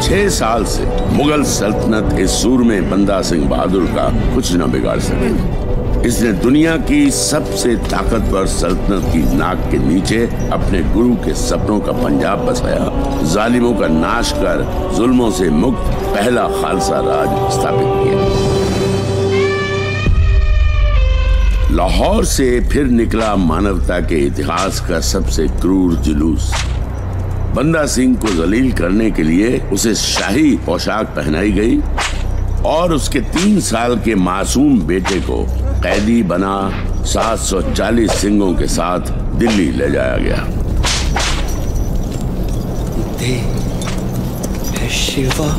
6 साल से मुगल सल्तनत इस सूरमे बंदा सिंह बहादुर का कुछ न बिगाड़ सके। इसने दुनिया की सबसे ताकतवर सल्तनत की नाक के नीचे अपने गुरु के सपनों का पंजाब बसाया, जालिमों का नाश कर जुल्मों से मुक्त पहला खालसा राज स्थापित किया। लाहौर से फिर निकला मानवता के इतिहास का सबसे क्रूर जुलूस। बंदा सिंह को जलील करने के लिए उसे शाही पोशाक पहनाई गई और उसके 3 साल के मासूम बेटे को कैदी बना 740 सिंगों के साथ दिल्ली ले जाया गया। शिवा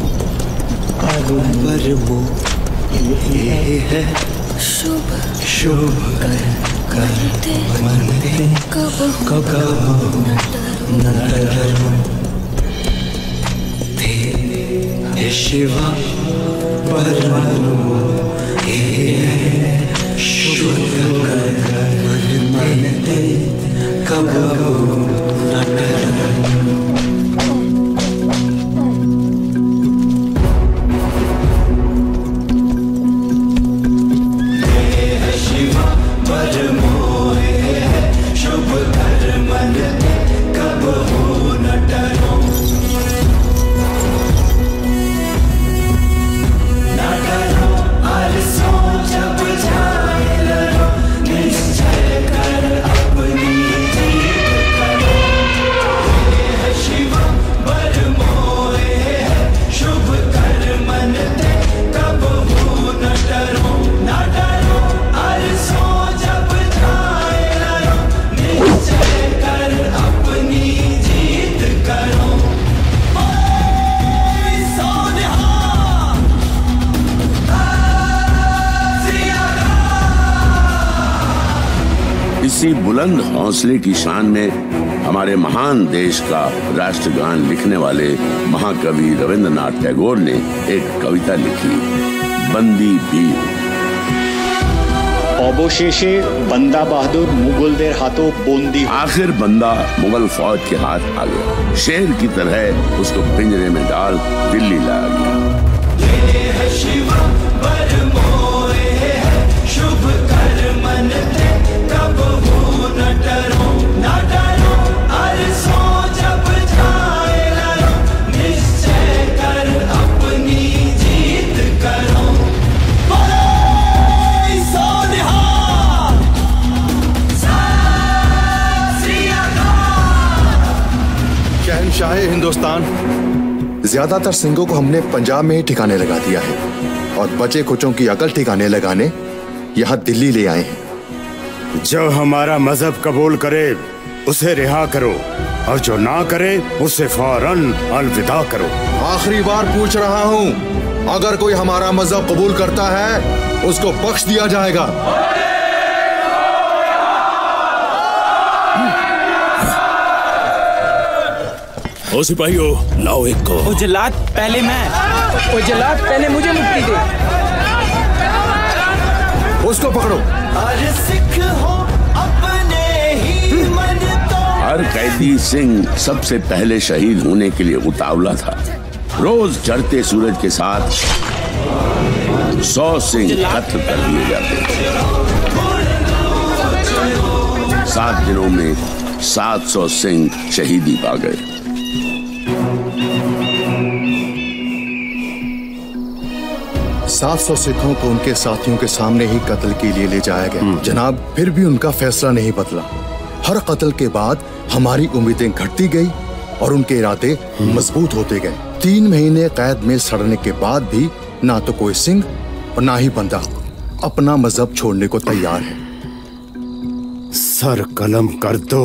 है शुभ शुभ करते कब न डरो हे शिवा शुभ करते कब न डरो। इसी बुलंद हौसले की शान में हमारे महान देश का राष्ट्रगान लिखने वाले महाकवि रविंद्रनाथ टैगोर ने एक कविता लिखी, बंदी वीर। অবশেষে बंदा बहादुर मुगलদের हाथों बंदी। आखिर बंदा मुगल फौज के हाथ आ गया। शेर की तरह उसको पिंजरे में डाल दिल्ली लाया गया। शहंशाह हिंदुस्तान, ज्यादातर सिंगों को हमने पंजाब में ही ठिकाने लगा दिया है और बचे कुचों की अकल ठिकाने लगाने यहाँ दिल्ली ले आए हैं। जो हमारा मजहब कबूल करे उसे रिहा करो और जो ना करे उसे फौरन अलविदा करो। आखिरी बार पूछ रहा हूँ, अगर कोई हमारा मजहब कबूल करता है उसको बख्श दिया जाएगा। ओ सिपाहियों, लाओ एक को। ओ जल्लाद पहले मैं। ओ जल्लाद पहले मुझे मुक्ति दे। उसको पकड़ो। हर कैदी सिंह सबसे पहले शहीद होने के लिए उतावला था। रोज चढ़ते सूरज के साथ 100 सिंह कत्ल कर दिए जाते। 7 दिनों में 700 सिंह शहीदी पा गए। सात 700 सिखों को उनके साथियों के सामने ही कत्ल के लिए ले जाया गया। जनाब, फिर भी उनका फैसला नहीं बदला। हर कत्ल के बाद हमारी उम्मीदें घटती गई और उनके इरादे मजबूत होते गए। 3 महीने कैद में सड़ने के बाद भी ना तो कोई सिंह और ना ही बंदा अपना मजहब छोड़ने को तैयार है। सर कलम कर दो।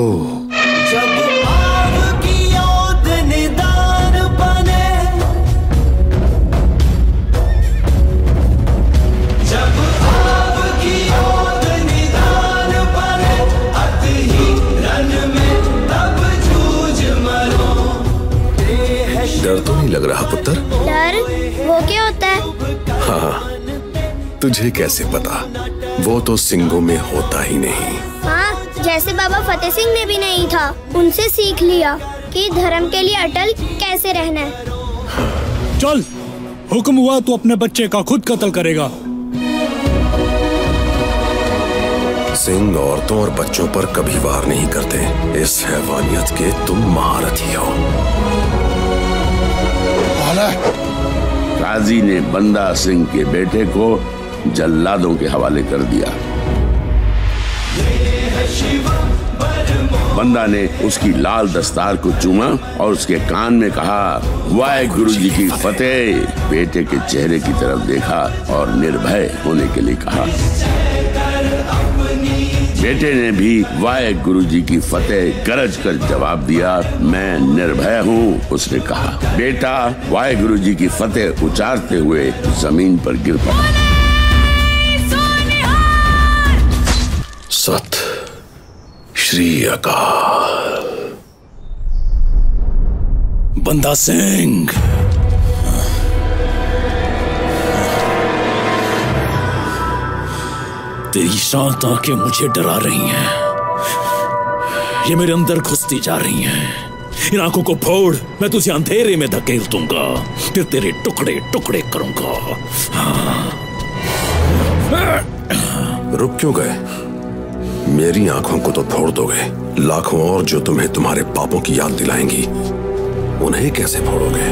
डर तो नहीं लग रहा पुत्र? डर? वो क्या होता है? हाँ, तुझे कैसे पता? वो तो सिंगों में होता ही नहीं। हाँ, जैसे बाबा फतेह सिंह में भी नहीं था। उनसे सीख लिया कि धर्म के लिए अटल कैसे रहना है। चल, हुक्म हुआ तो अपने बच्चे का खुद कत्ल करेगा। सिंह औरतों और बच्चों पर कभी वार नहीं करते। इस हैवानियत के तुम महारथी हो। काजी ने बंदा सिंह के बेटे को जल्लादों के हवाले कर दिया। बंदा ने उसकी लाल दस्तार को चूमा और उसके कान में कहा, वाहेगुरु जी की फतेह। बेटे के चेहरे की तरफ देखा और निर्भय होने के लिए कहा। बेटे ने भी वाहेगुरु जी की फतेह गरज कर जवाब दिया, मैं निर्भय हूँ। उसने कहा। बेटा वाहेगुरु जी की फतेह उचारते हुए जमीन पर गिर पड़ा। सत श्री अकाल। बंदा सिंह, तेरी शांत आंखें मुझे डरा रही हैं। ये मेरे अंदर घुसती जा रही हैं। इन आंखों को फोड़, मैं तुझे अंधेरे में धकेल दूंगा, फिर तेरे टुकड़े टुकड़े करूंगा। रुक क्यों गए? मेरी आंखों को तो फोड़ दोगे, लाखों और जो तुम्हें तुम्हारे पापों की याद दिलाएंगी, उन्हें कैसे फोड़ोगे?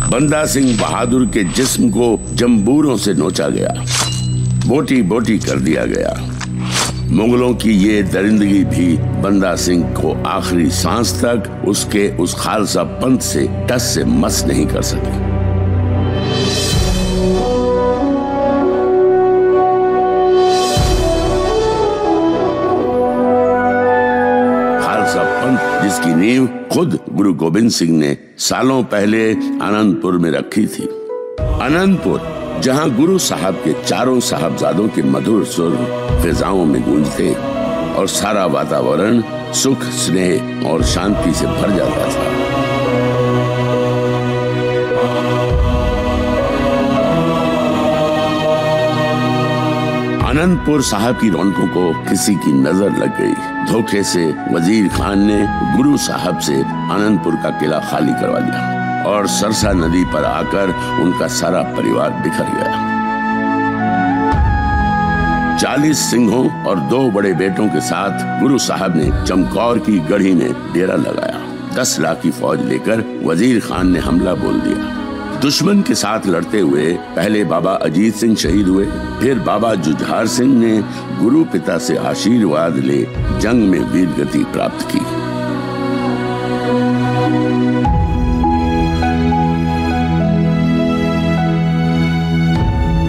बंदा सिंह बहादुर के जिस्म को जंबूरों से नोचा गया, बोटी बोटी कर दिया गया। मुगलों की ये दरिंदगी भी बंदा सिंह को आखिरी सांस तक उसके उस खालसा पंथ से टस से मस नहीं कर सकी। जिसकी नींव खुद गुरु गोविंद सिंह ने सालों पहले आनंदपुर में रखी थी। आनंदपुर, जहां गुरु साहब के चारों साहबजादों के मधुर सुर फिजाओं में गूंजते और सारा वातावरण सुख, स्नेह और शांति से भर जाता था। आनंदपुर साहब की रौनकों को किसी की नजर लग गई। धोखे से वजीर खान ने गुरु साहब से आनंदपुर का किला खाली करवा दिया और सरसा नदी पर आकर उनका सारा परिवार बिखर गया। 40 सिंहों और 2 बड़े बेटों के साथ गुरु साहब ने चमकौर की गढ़ी में डेरा लगाया। 10 लाख की फौज लेकर वजीर खान ने हमला बोल दिया। दुश्मन के साथ लड़ते हुए पहले बाबा अजीत सिंह शहीद हुए, फिर बाबा जुझार सिंह ने गुरु पिता से आशीर्वाद ले जंग में वीरगति प्राप्त की।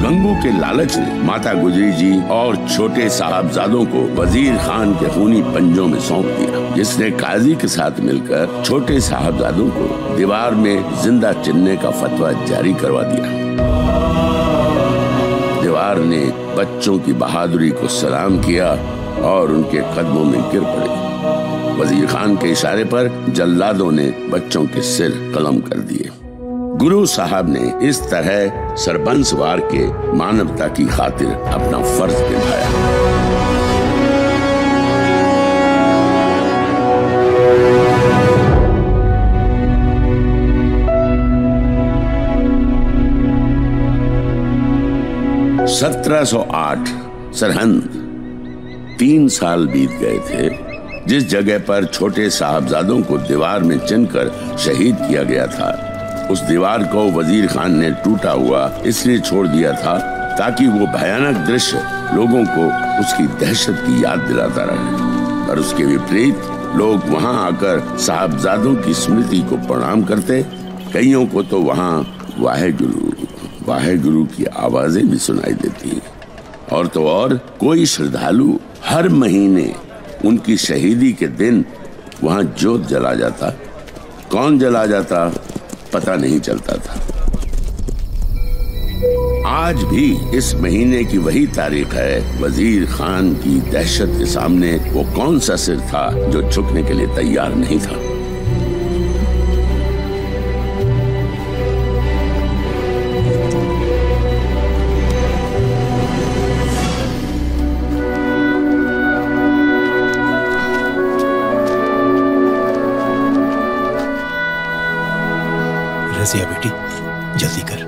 गंगू के लालच ने माता गुजरी जी और छोटे साहबजादों को वजीर खान के खूनी पंजों में सौंप दिया, जिसने काजी के साथ मिलकर छोटे साहबजादों को दीवार में जिंदा चिनने का फतवा जारी करवा दिया। दीवार ने बच्चों की बहादुरी को सलाम किया और उनके कदमों में गिर पड़े। वजीर खान के इशारे पर जल्लादों ने बच्चों के सिर कलम कर दिए। गुरु साहब ने इस तरह सरबंसवार के मानवता की खातिर अपना फर्ज निभाया। (1708) सरहंद। 3 साल बीत गए थे। जिस जगह पर छोटे साहबजादों को दीवार में चिनकर शहीद किया गया था, उस दीवार को वजीर खान ने टूटा हुआ इसलिए छोड़ दिया था ताकि वो भयानक दृश्य लोगों को उसकी दहशत की याद दिलाता रहे। और उसके विपरीत लोग वहां आकर साहबजादों की स्मृति को प्रणाम करते। कईयों को तो वहां वाहेगुरु वाहेगुरु की आवाजें भी सुनाई देती। और तो और कोई श्रद्धालु हर महीने उनकी शहीदी के दिन वहां जोत जला जाता। कौन जला जाता पता नहीं चलता था। आज भी इस महीने की वही तारीख है। वजीर खान की दहशत के सामने वो कौन सा सिर था जो झुकने के लिए तैयार नहीं था। रजिया बेटी, जल्दी कर।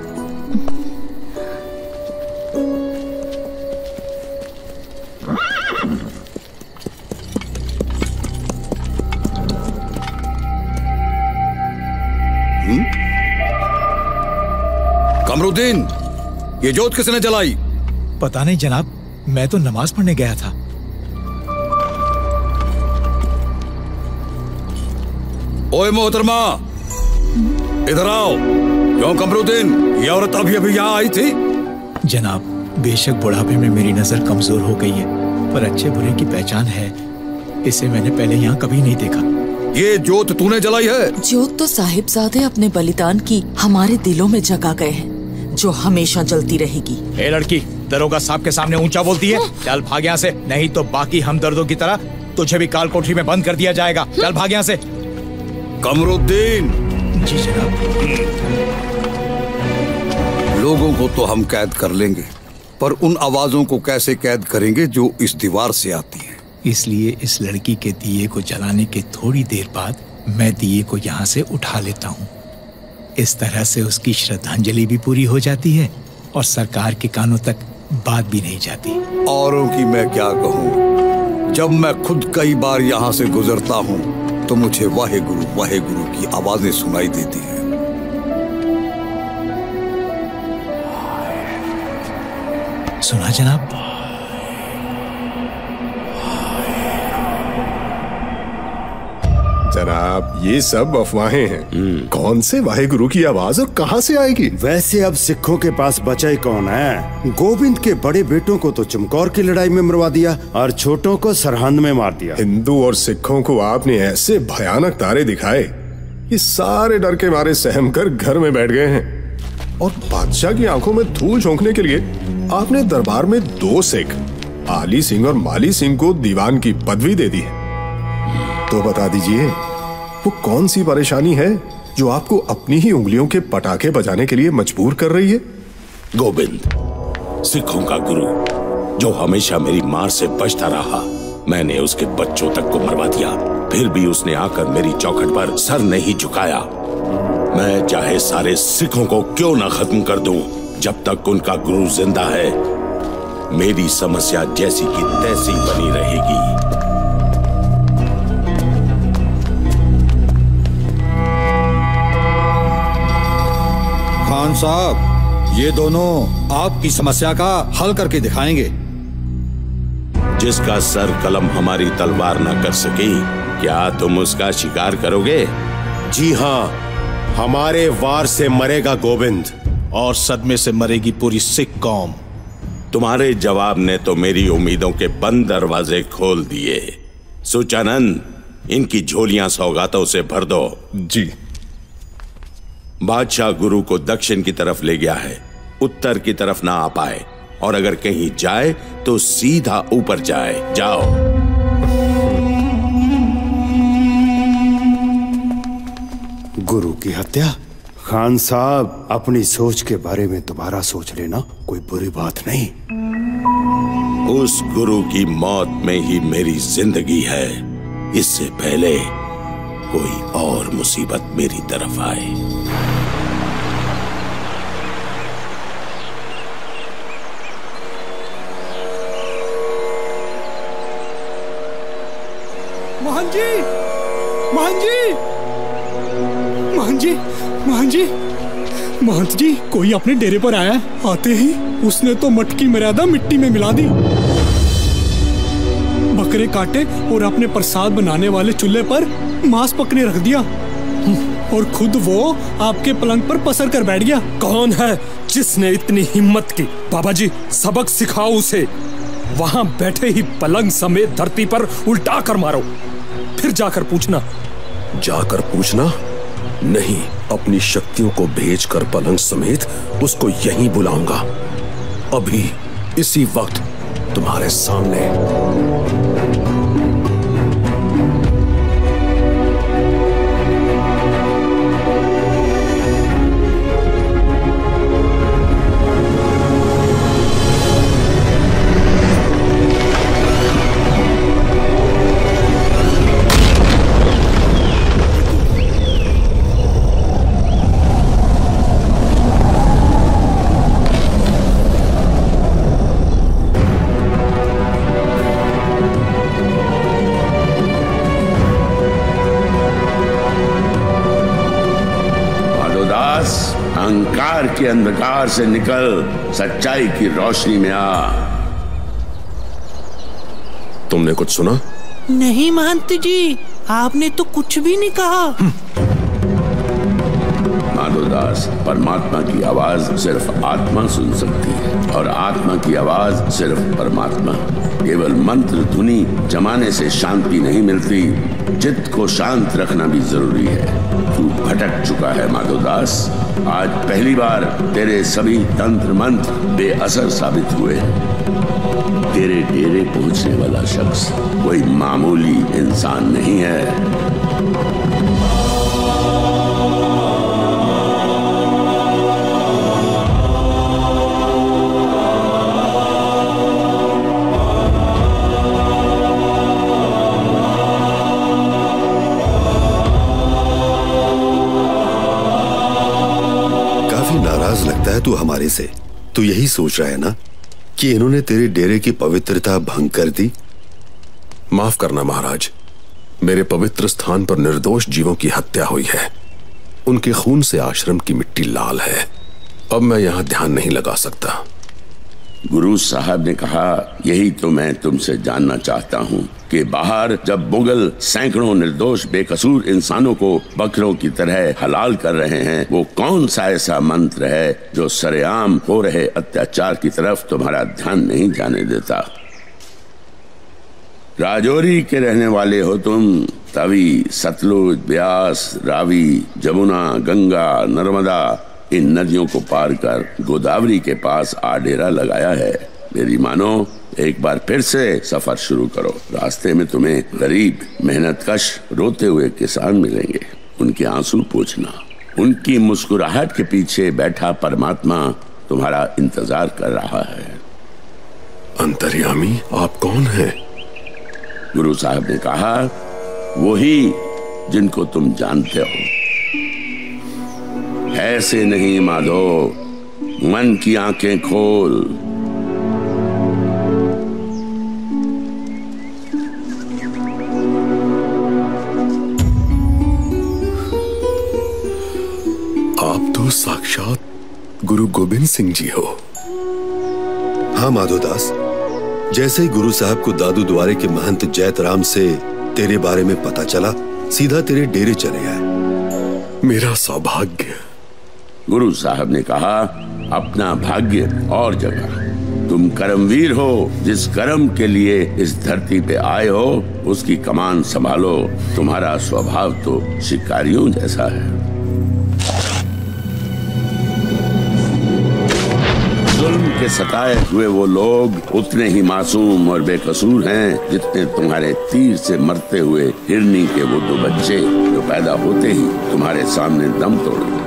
कमरुद्दीन, ये जोत किसने जलाई? पता नहीं जनाब, मैं तो नमाज पढ़ने गया था। ओए मोहतरमा, इधर आओ। क्यों कमरुद्दीन, ये औरत अभी अभी यहाँ आई थी? जनाब, बेशक बुढ़ापे में मेरी नजर कमजोर हो गई है, पर अच्छे बुरे की पहचान है। इसे मैंने पहले यहाँ कभी नहीं देखा। ये जोत तूने जलाई है? जोत तो साहिबजादे अपने बलिदान की हमारे दिलों में जगा गए हैं, जो हमेशा जलती रहेगी। ए लड़की, दरोगा साहब के सामने ऊंचा बोलती है? चल भाग यहाँ से, नहीं तो बाकी हमदर्दों की तरह तुझे भी काल कोठरी में बंद कर दिया जाएगा। चल भाग यहाँ से। कमरुद्दीन। जी जनाब। लोगों को तो हम कैद कर लेंगे, पर उन आवाजों को कैसे कैद करेंगे जो इस दीवार से आती है? इसलिए इस लड़की के दिए को जलाने के थोड़ी देर बाद मैं दिए को यहाँ से उठा लेता हूँ। इस तरह से उसकी श्रद्धांजलि भी पूरी हो जाती है और सरकार के कानों तक बात भी नहीं जाती। औरों की मैं क्या कहूँ, जब मैं खुद कई बार यहाँ से गुजरता हूँ तो मुझे वाहे गुरु की आवाजें सुनाई देती हैं। सुना जनाब? जनाब, ये सब अफवाहें हैं। कौन से वाहेगुरु की आवाज और कहां से आएगी? वैसे अब सिखों के पास बचा ही कौन है? गोविंद के बड़े बेटों को तो चमकौर की लड़ाई में मरवा दिया और छोटों को सरहंद में मार दिया। हिंदू और सिखों को आपने ऐसे भयानक तारे दिखाए, ये सारे डर के मारे सहम कर घर में बैठ गए हैं। और बादशाह की आंखों में धूल झोंकने के लिए आपने दरबार में 2 सिख, आली सिंह और माली सिंह को दीवान की पदवी दे दी है। तो बता दीजिए, वो कौन सी परेशानी है जो आपको अपनी ही उंगलियों के पटाखे बजाने के लिए मजबूर कर रही है? गोविंद, सिखों का गुरु, जो हमेशा मेरी मार से बचता रहा, मैंने उसके बच्चों तक को मरवा दिया, फिर भी उसने आकर मेरी चौखट पर सर नहीं झुकाया। मैं चाहे सारे सिखों को क्यों ना खत्म कर दूं, जब तक उनका गुरु जिंदा है, मेरी समस्या जैसी की तैसी बनी रहेगी। खान साहब, ये दोनों आपकी समस्या का हल करके दिखाएंगे। जिसका सर कलम हमारी तलवार न कर सकी, क्या तुम उसका शिकार करोगे? जी हाँ, हमारे वार से मरेगा गोविंद और सदमे से मरेगी पूरी सिख कौम। तुम्हारे जवाब ने तो मेरी उम्मीदों के बंद दरवाजे खोल दिए। सुचानंद, इनकी झोलियां सौगातों से भर दो। जी। बादशाह गुरु को दक्षिण की तरफ ले गया है, उत्तर की तरफ ना आ पाए, और अगर कहीं जाए तो सीधा ऊपर जाए। जाओ। गुरु की हत्या? खान साहब, अपनी सोच के बारे में दोबारा सोच लेना, कोई बुरी बात नहीं। उस गुरु की मौत में ही मेरी जिंदगी है, इससे पहले कोई और मुसीबत मेरी तरफ आए। मोहन जी, मोहन जी, मोहन जी, मोहन जी, महंत जी, कोई अपने डेरे पर आया है। आते ही उसने तो मटकी मर्यादा मिट्टी में मिला दी, बकरे काटे और अपने प्रसाद बनाने वाले चूल्हे पर मांस पकने रख दिया, और खुद वो आपके पलंग पर पसर कर बैठ गया। कौन है जिसने इतनी हिम्मत की? बाबा जी, सबक सिखाओ उसे। वहां बैठे ही पलंग समेत धरती पर उल्टा कर मारो, फिर जाकर पूछना। जाकर पूछना? नहीं, अपनी शक्तियों को भेजकर पलंग समेत उसको यहीं बुलाऊंगा, अभी इसी वक्त तुम्हारे सामने। अहंकार के अंधकार से निकल सच्चाई की रोशनी में आ। तुमने कुछ सुना? नहीं महंत जी, आपने तो कुछ भी नहीं कहा। माधोदास, परमात्मा की आवाज सिर्फ आत्मा सुन सकती है और आत्मा की आवाज सिर्फ परमात्मा। केवल मंत्र धुनी जमाने से शांति नहीं मिलती, चित्त को शांत रखना भी जरूरी है। तू भटक चुका है माधोदास। आज पहली बार तेरे सभी तंत्र मंत्र बेअसर साबित हुए। तेरे डेरे पहुंचने वाला शख्स कोई मामूली इंसान नहीं है। नाराज लगता है तू हमारे से। तू यही सोच रहा है ना कि इन्होंने तेरे डेरे की पवित्रता भंग कर दी? माफ करना महाराज, मेरे पवित्र स्थान पर निर्दोष जीवों की हत्या हुई है। उनके खून से आश्रम की मिट्टी लाल है। अब मैं यहां ध्यान नहीं लगा सकता। गुरु साहब ने कहा, यही तो मैं तुमसे जानना चाहता हूँ कि बाहर जब मुगल सैकड़ों निर्दोष बेकसूर इंसानों को बकरों की तरह हलाल कर रहे हैं, वो कौन सा ऐसा मंत्र है जो सरेआम हो रहे अत्याचार की तरफ तुम्हारा ध्यान नहीं जाने देता? राजौरी के रहने वाले हो तुम। तवी, सतलुज, ब्यास, रावी, जमुना, गंगा, नर्मदा, इन नदियों को पार कर गोदावरी के पास आ डेरा लगाया है। मेरी मानो, एक बार फिर से सफर शुरू करो। रास्ते में तुम्हें गरीब, मेहनतकश, रोते हुए किसान मिलेंगे। उनके आंसू पोंछना। उनकी मुस्कुराहट के पीछे बैठा परमात्मा तुम्हारा इंतजार कर रहा है। अंतर्यामी, आप कौन हैं? गुरु साहब ने कहा, वही जिनको तुम जानते हो। ऐसे नहीं माधो, मन की आंखें खोल। आप तो साक्षात गुरु गोविंद सिंह जी हो। हाँ माधोदास, जैसे ही गुरु साहब को दादू द्वारे के महंत जैतराम से तेरे बारे में पता चला, सीधा तेरे डेरे चले आए। मेरा सौभाग्य। गुरु साहब ने कहा, अपना भाग्य और जगह। तुम कर्मवीर हो। जिस कर्म के लिए इस धरती पे आए हो, उसकी कमान संभालो। तुम्हारा स्वभाव तो शिकारियों जैसा है। जुल्म के सताए हुए वो लोग उतने ही मासूम और बेकसूर हैं जितने तुम्हारे तीर से मरते हुए हिरनी के वो दो बच्चे जो पैदा होते ही तुम्हारे सामने दम तोड़े,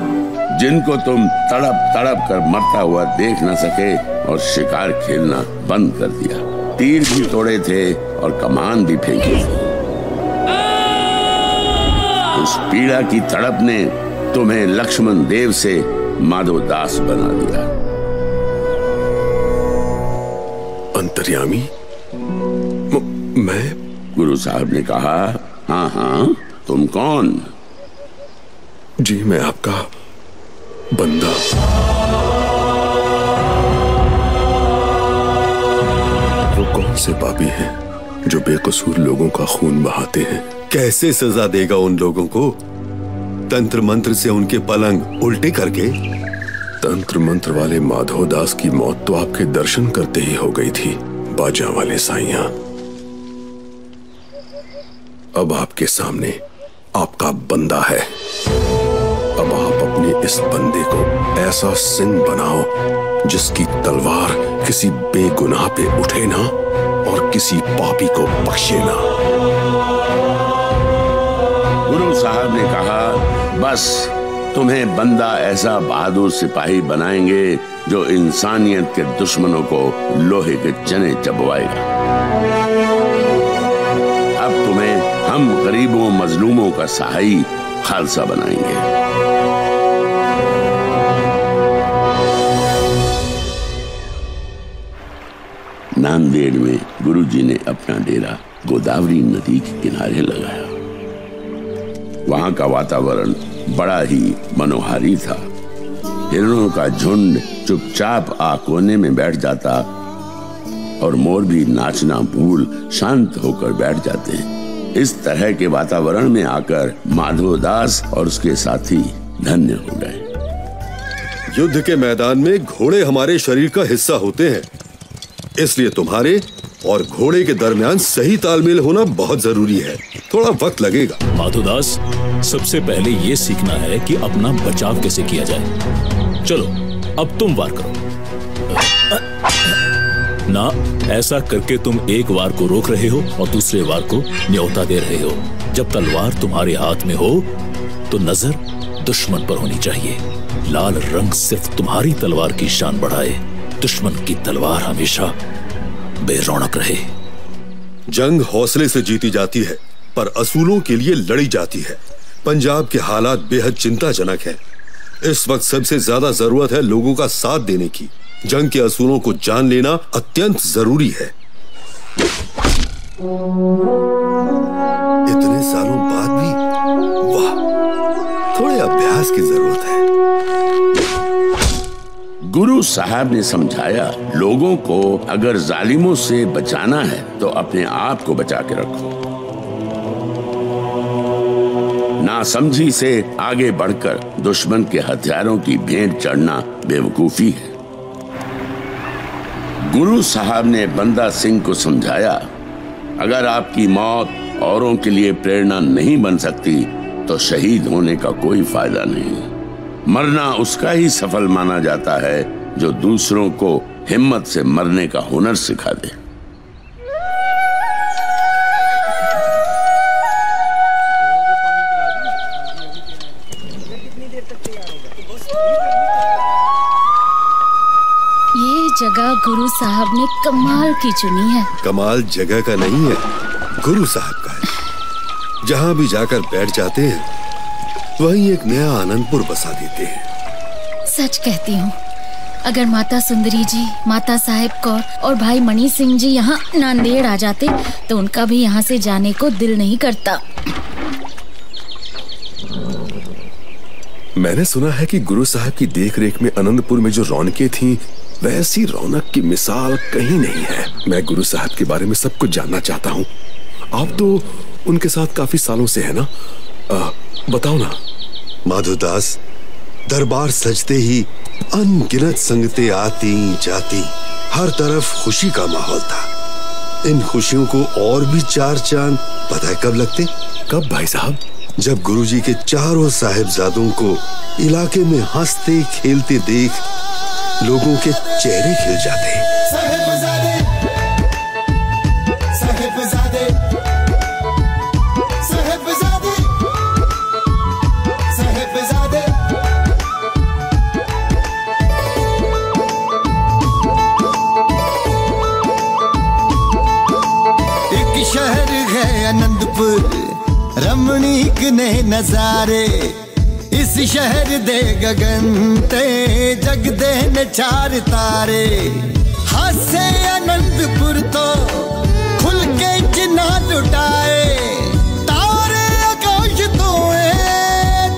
जिनको तुम तड़प तड़प कर मरता हुआ देख न सके और शिकार खेलना बंद कर दिया। तीर भी तोड़े थे और कमान भी फेंकी थी। उस पीड़ा की तड़प ने तुम्हें लक्ष्मण देव से माधोदास बना दिया। अंतर्यामी, मैं? गुरु साहब ने कहा, हाँ हाँ, तुम कौन? जी, मैं आपका बंदा। वो कौन से पापी हैं जो बेकसूर लोगों का खून बहाते हैं? कैसे सजा देगा उन लोगों को? तंत्र मंत्र से उनके पलंग उल्टे करके? तंत्र मंत्र वाले माधोदास की मौत तो आपके दर्शन करते ही हो गई थी, बाजा वाले साईं। अब आपके सामने आपका बंदा है। अब आप अपने इस बंदे को ऐसा सिंह बनाओ जिसकी तलवार किसी बेगुनाह पे उठे ना और किसी पापी को बख्शे ना। गुरु साहब ने कहा, बस तुम्हें बंदा ऐसा बहादुर सिपाही बनाएंगे जो इंसानियत के दुश्मनों को लोहे के चने चबवाएगा। अब तुम्हें हम गरीबों मजलूमों का सहाई खालसा बनाएंगे। नांदेड़ में गुरुजी ने अपना डेरा गोदावरी नदी के किनारे लगाया। वहां का वातावरण बड़ा ही मनोहारी था। हिरणों का झुंड चुपचाप कोने में बैठ जाता और मोर भी नाचना भूल शांत होकर बैठ जाते हैं। इस तरह के वातावरण में आकर माधोदास और उसके साथी धन्य हो गए। युद्ध के मैदान में घोड़े हमारे शरीर का हिस्सा होते हैं, इसलिए तुम्हारे और घोड़े के दरमियान सही तालमेल होना बहुत जरूरी है। थोड़ा वक्त लगेगा। माधोदास, सबसे पहले ये सीखना है कि अपना बचाव कैसे किया जाए। चलो अब तुम वार करो। ना, ऐसा करके तुम एक वार को रोक रहे हो और दूसरे वार को न्योता दे रहे हो। जब तलवार तुम्हारे हाथ में हो तो नजर दुश्मन पर होनी चाहिए। लाल रंग सिर्फ तुम्हारी तलवार की शान बढ़ाए, दुश्मन की तलवार हमेशा बेरौनक रहे। जंग हौसले से जीती जाती है, पर असूलों के लिए लड़ी जाती है। पंजाब के हालात बेहद चिंताजनक हैं। इस वक्त सबसे ज्यादा जरूरत है लोगों का साथ देने की। जंग के असूलों को जान लेना अत्यंत जरूरी है। इतने सालों बाद भी वाह, थोड़े अभ्यास की जरूरत है। गुरु साहब ने समझाया, लोगों को अगर जालिमों से बचाना है तो अपने आप को बचा के रखो। नासमझी से आगे बढ़कर दुश्मन के हथियारों की भेंट चढ़ना बेवकूफी है। गुरु साहब ने बंदा सिंह को समझाया, अगर आपकी मौत औरों के लिए प्रेरणा नहीं बन सकती तो शहीद होने का कोई फायदा नहीं। मरना उसका ही सफल माना जाता है जो दूसरों को हिम्मत से मरने का हुनर सिखा दे। ये जगह गुरु साहब ने कमाल की चुनी है। कमाल जगह का नहीं है, गुरु साहब का है। जहाँ भी जाकर बैठ जाते हैं वहीं एक नया आनंदपुर बसा देते हैं। सच कहती हूँ, अगर माता सुंदरी जी, माता साहेब कौर और भाई मणि सिंह जी यहाँ नांदेड़ आ जाते तो उनका भी यहाँ से जाने को दिल नहीं करता। मैंने सुना है कि गुरु साहब की देखरेख में आनंदपुर में जो रौनकें थीं, वैसी रौनक की मिसाल कहीं नहीं है। मैं गुरु साहब के बारे में सब कुछ जानना चाहता हूँ। आप तो उनके साथ काफी सालों से है ना? बताओ ना। माधोदास, दरबार सजते ही अनगिनत संगतें आती जाती, हर तरफ खुशी का माहौल था। इन खुशियों को और भी चार चांद पता है कब लगते? कब भाई साहब? जब गुरुजी के चारों साहिबजादों को इलाके में हंसते खेलते देख लोगों के चेहरे खिल जाते। साहिबजादे, साहिबजादे, साहिबजादे, साहिबजादे। एक शहर है आनंदपुर, रमणीक ने नजारे। इस शहर दे गगन ते जगदे ने चार तारे। हासे आनंदपुर तो खुल के जिन्ना लुटाए। तारे आकाश तो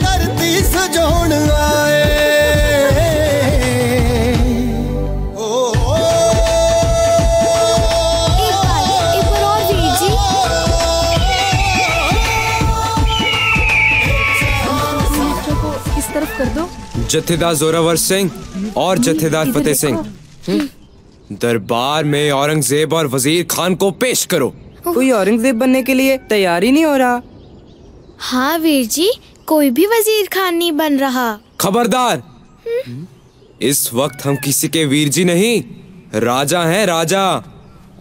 धरती सजोण आए। एक बार और वीर जी। इस तरफ कर दो। जत्थेदार जोरावर सिंह और जत्थेदार फतेह सिंह, दरबार में औरंगजेब और वजीर खान को पेश करो। कोई औरंगजेब बनने के लिए तैयार ही नहीं हो रहा। हाँ वीर जी, कोई भी वजीर खान नहीं बन रहा। खबरदार, इस वक्त हम किसी के वीर जी नहीं, राजा हैं राजा,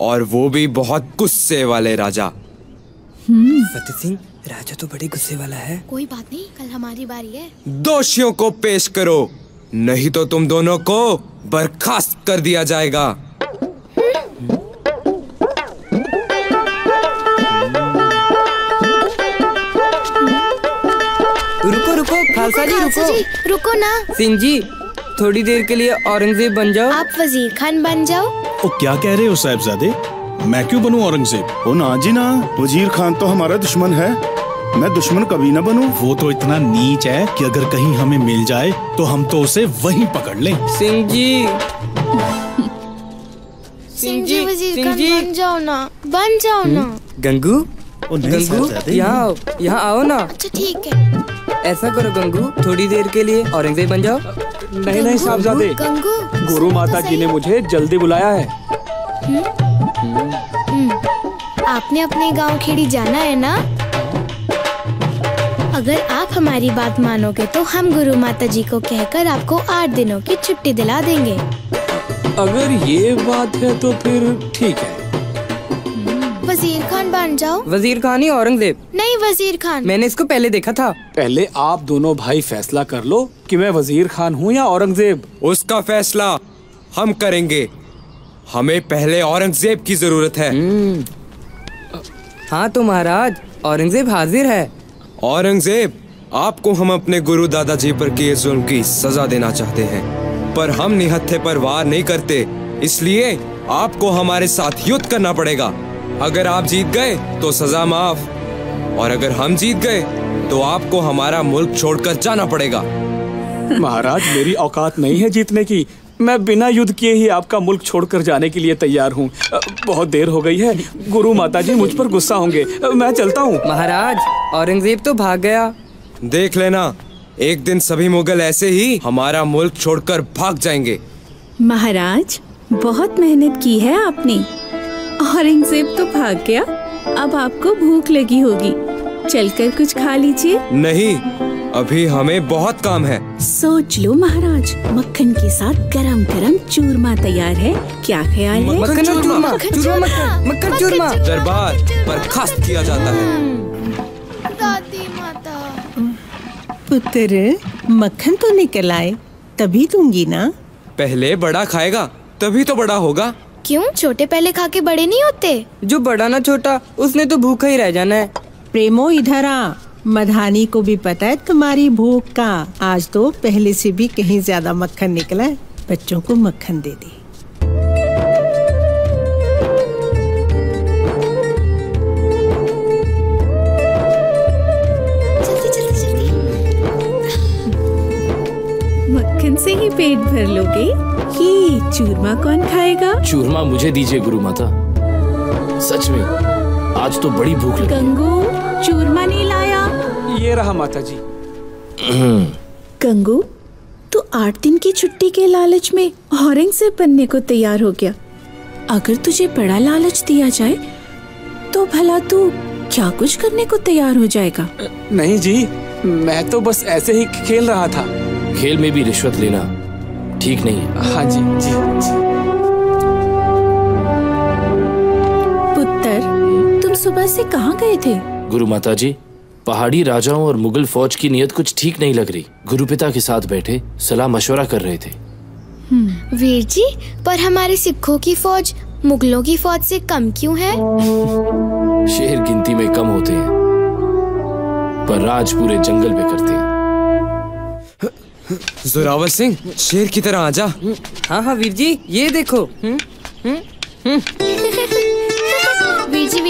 और वो भी बहुत गुस्से वाले राजा। फतेह सिंह, राजा तो बड़े गुस्से वाला है। कोई बात नहीं, कल हमारी बारी है। दोषियों को पेश करो, नहीं तो तुम दोनों को बर्खास्त कर दिया जाएगा। रुको रुको खालसा जी, रुको। रुको ना। सिंह जी, थोड़ी देर के लिए औरंगजेब बन जाओ। आप वजीर खान बन जाओ। ओ, क्या कह रहे हो साहिबजादे? मैं क्यों बनूं औरंगजेब? ओ ना जी ना, वजीर खान तो हमारा दुश्मन है। मैं दुश्मन कभी ना बनूं। वो तो इतना नीच है कि अगर कहीं हमें मिल जाए तो हम तो उसे वहीं पकड़ लें। सिंह जी, वजीर खान बन जाओ ना, बन जाओ ना। गंगू, गंगू यहाँ आओ ना। अच्छा ठीक है। ऐसा करो गंगू, थोड़ी देर के लिए औरंगजेब बन जाओ। नहीं साहबजादे, गुरु माता जी ने मुझे जल्दी बुलाया है। आपने अपने गांव खेड़ी जाना है ना? अगर आप हमारी बात मानोगे तो हम गुरु माता जी को कहकर आपको 8 दिनों की छुट्टी दिला देंगे। अगर ये बात है तो फिर ठीक है। वजीर खान बन जाओ। वजीर खान ही औरंगजेब? नहीं, वजीर खान। मैंने इसको पहले देखा था। पहले आप दोनों भाई फैसला कर लो कि मैं वजीर खान हूँ या औरंगजेब। उसका फैसला हम करेंगे। हमें पहले औरंगजेब की जरूरत है। हाँ तो महाराज, औरंगजेब हाजिर है। औरंगजेब, आपको हम अपने गुरु दादाजी पर किए जुल्म की सजा देना चाहते हैं, पर हम निहत्थे पर वार नहीं करते, इसलिए आपको हमारे साथ युद्ध करना पड़ेगा। अगर आप जीत गए तो सजा माफ, और अगर हम जीत गए तो आपको हमारा मुल्क छोड़कर जाना पड़ेगा। महाराज, मेरी औकात नहीं है जीतने की। मैं बिना युद्ध किए ही आपका मुल्क छोड़कर जाने के लिए तैयार हूँ। बहुत देर हो गई है, गुरु माता जी मुझ पर गुस्सा होंगे। मैं चलता हूँ। महाराज, औरंगजेब तो भाग गया। देख लेना, एक दिन सभी मुगल ऐसे ही हमारा मुल्क छोड़कर भाग जाएंगे। महाराज, बहुत मेहनत की है आपने। औरंगजेब तो भाग गया, अब आपको भूख लगी होगी, चलकर कुछ खा लीजिए। नहीं, अभी हमें बहुत काम है। सोच लो महाराज, मक्खन के साथ गरम गरम चूरमा तैयार है, क्या ख्याल है? मक्खन चूरमा दरबार बर्खास्त किया जाता है। दादी माता। पुत्र, मक्खन तो निकल आए तभी दूंगी ना। पहले बड़ा खाएगा तभी तो बड़ा होगा। क्यों, छोटे पहले खा के बड़े नहीं होते? जो बड़ा ना छोटा, उसने तो भूखा ही रह जाना है। प्रेमो, इधर आ। मधानी को भी पता है तुम्हारी भूख का। आज तो पहले से भी कहीं ज्यादा मक्खन निकला है। बच्चों को मक्खन दे दे। मक्खन से ही पेट भर लोगे। ये चूरमा कौन खाएगा? चूरमा मुझे दीजिए गुरु माता, सच में आज तो बड़ी भूख लगी। गंगू, चूरमा नहीं लाया? ये रहा माता जी। गंगू, तू 8 दिन की छुट्टी के लालच में औरंगजेब बनने को तैयार हो गया। अगर तुझे बड़ा लालच दिया जाए तो भला तू क्या कुछ करने को तैयार हो जाएगा? नहीं जी, मैं तो बस ऐसे ही खेल रहा था। खेल में भी रिश्वत लेना ठीक नहीं है। हाँ जी, जी, जी। पुत्र, तुम सुबह से कहाँ गए थे? गुरु माता जी, पहाड़ी राजाओं और मुगल फौज की नीयत कुछ ठीक नहीं लग रही। गुरु पिता के साथ बैठे सलाह मशवरा कर रहे थे। वीर जी, पर हमारे सिखों की फौज मुगलों की फौज से कम क्यों है? शेर गिनती में कम होते हैं, पर राज पूरे जंगल में करते हैं। जोरावर सिंह, शेर की तरह आजा। हाँ हाँ वीर जी, ये देखो। वीर जी,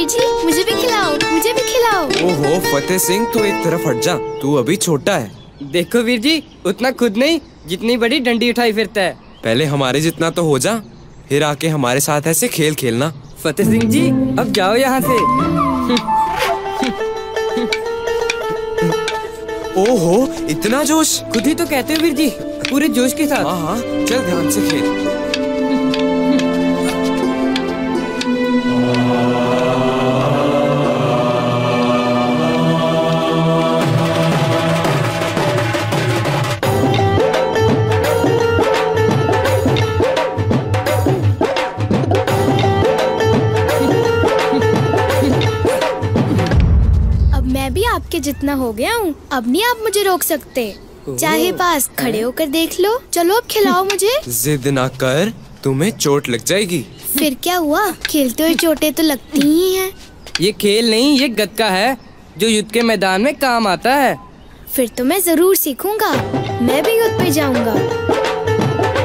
मुझे भी खिलाओ, मुझे भी खिलाओ। ओहो फतेह सिंह, तू एक तरफ हट जा, तू अभी छोटा है। देखो वीर जी, उतना खुद नहीं जितनी बड़ी डंडी उठाई फिरता है। पहले हमारे जितना तो हो जा, फिर आके हमारे साथ ऐसे खेल खेलना। फतेह सिंह जी, अब जाओ यहाँ से। ओहो, इतना जोश! खुद ही तो कहते हो वीर जी, पूरे जोश के साथ। हाँ, चल ध्यान से खेल। आपके जितना हो गया हूँ, अब नहीं आप मुझे रोक सकते। चाहे पास खड़े होकर देख लो। चलो अब खिलाओ मुझे। जिद ना कर, तुम्हें चोट लग जाएगी। फिर क्या हुआ, खेलते हुए चोटें तो लगती ही हैं। ये खेल नहीं, ये गतका है जो युद्ध के मैदान में काम आता है। फिर तो मैं जरूर सीखूंगा, मैं भी युद्ध पे जाऊंगा।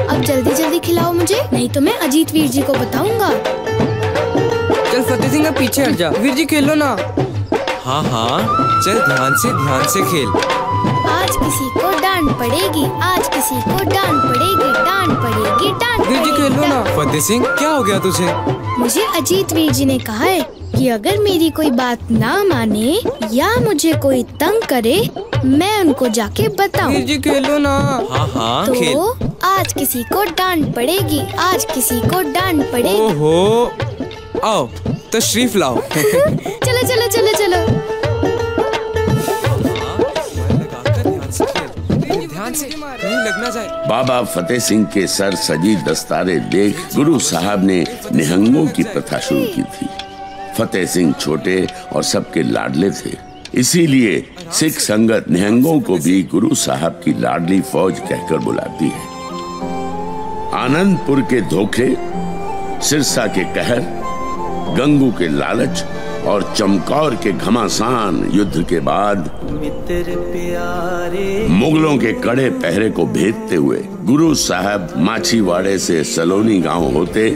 अब जल्दी जल्दी खिलाओ मुझे, नहीं तो मैं अजीत वीर जी को बताऊंगा। चल फतेह सिंह, पीछे हट जा। वीर जी खेलो ना। हाँ हाँ, चल ध्यान से खेल। आज किसी को डांट पड़ेगी, आज किसी को डांट पड़ेगी, डांट पड़ेगी, डांट पड़ेगी। खेलो ना। फतेह सिंह, क्या हो गया तुझे? मुझे अजीत वीर जी ने कहा है कि अगर मेरी कोई बात ना माने या मुझे कोई तंग करे, मैं उनको जाके बताऊं। वीर जी खेलो ना। हाँ हाँ तो खेल। आज किसी को डांट पड़ेगी, आज किसी को डांट पड़ेगी। ओहो, आओ तशरीफ लाओ। चलो चलो चलो चलो। ध्यान से, कहीं लग ना जाए। बाबा फतेह सिंह के सर सजी दस्तारे देख गुरु साहब ने निहंगों की प्रथा शुरू की थी। फतेह सिंह छोटे और सबके लाडले थे, इसीलिए सिख संगत निहंगों को भी गुरु साहब की लाडली फौज कहकर बुलाती है। आनंदपुर के धोखे, सिरसा के कहर, गंगू के लालच और चमकौर के घमासान युद्ध के बाद मुगलों के कड़े पहरे को भेदते हुए गुरु साहब माछीवाड़े से सलोनी गांव होते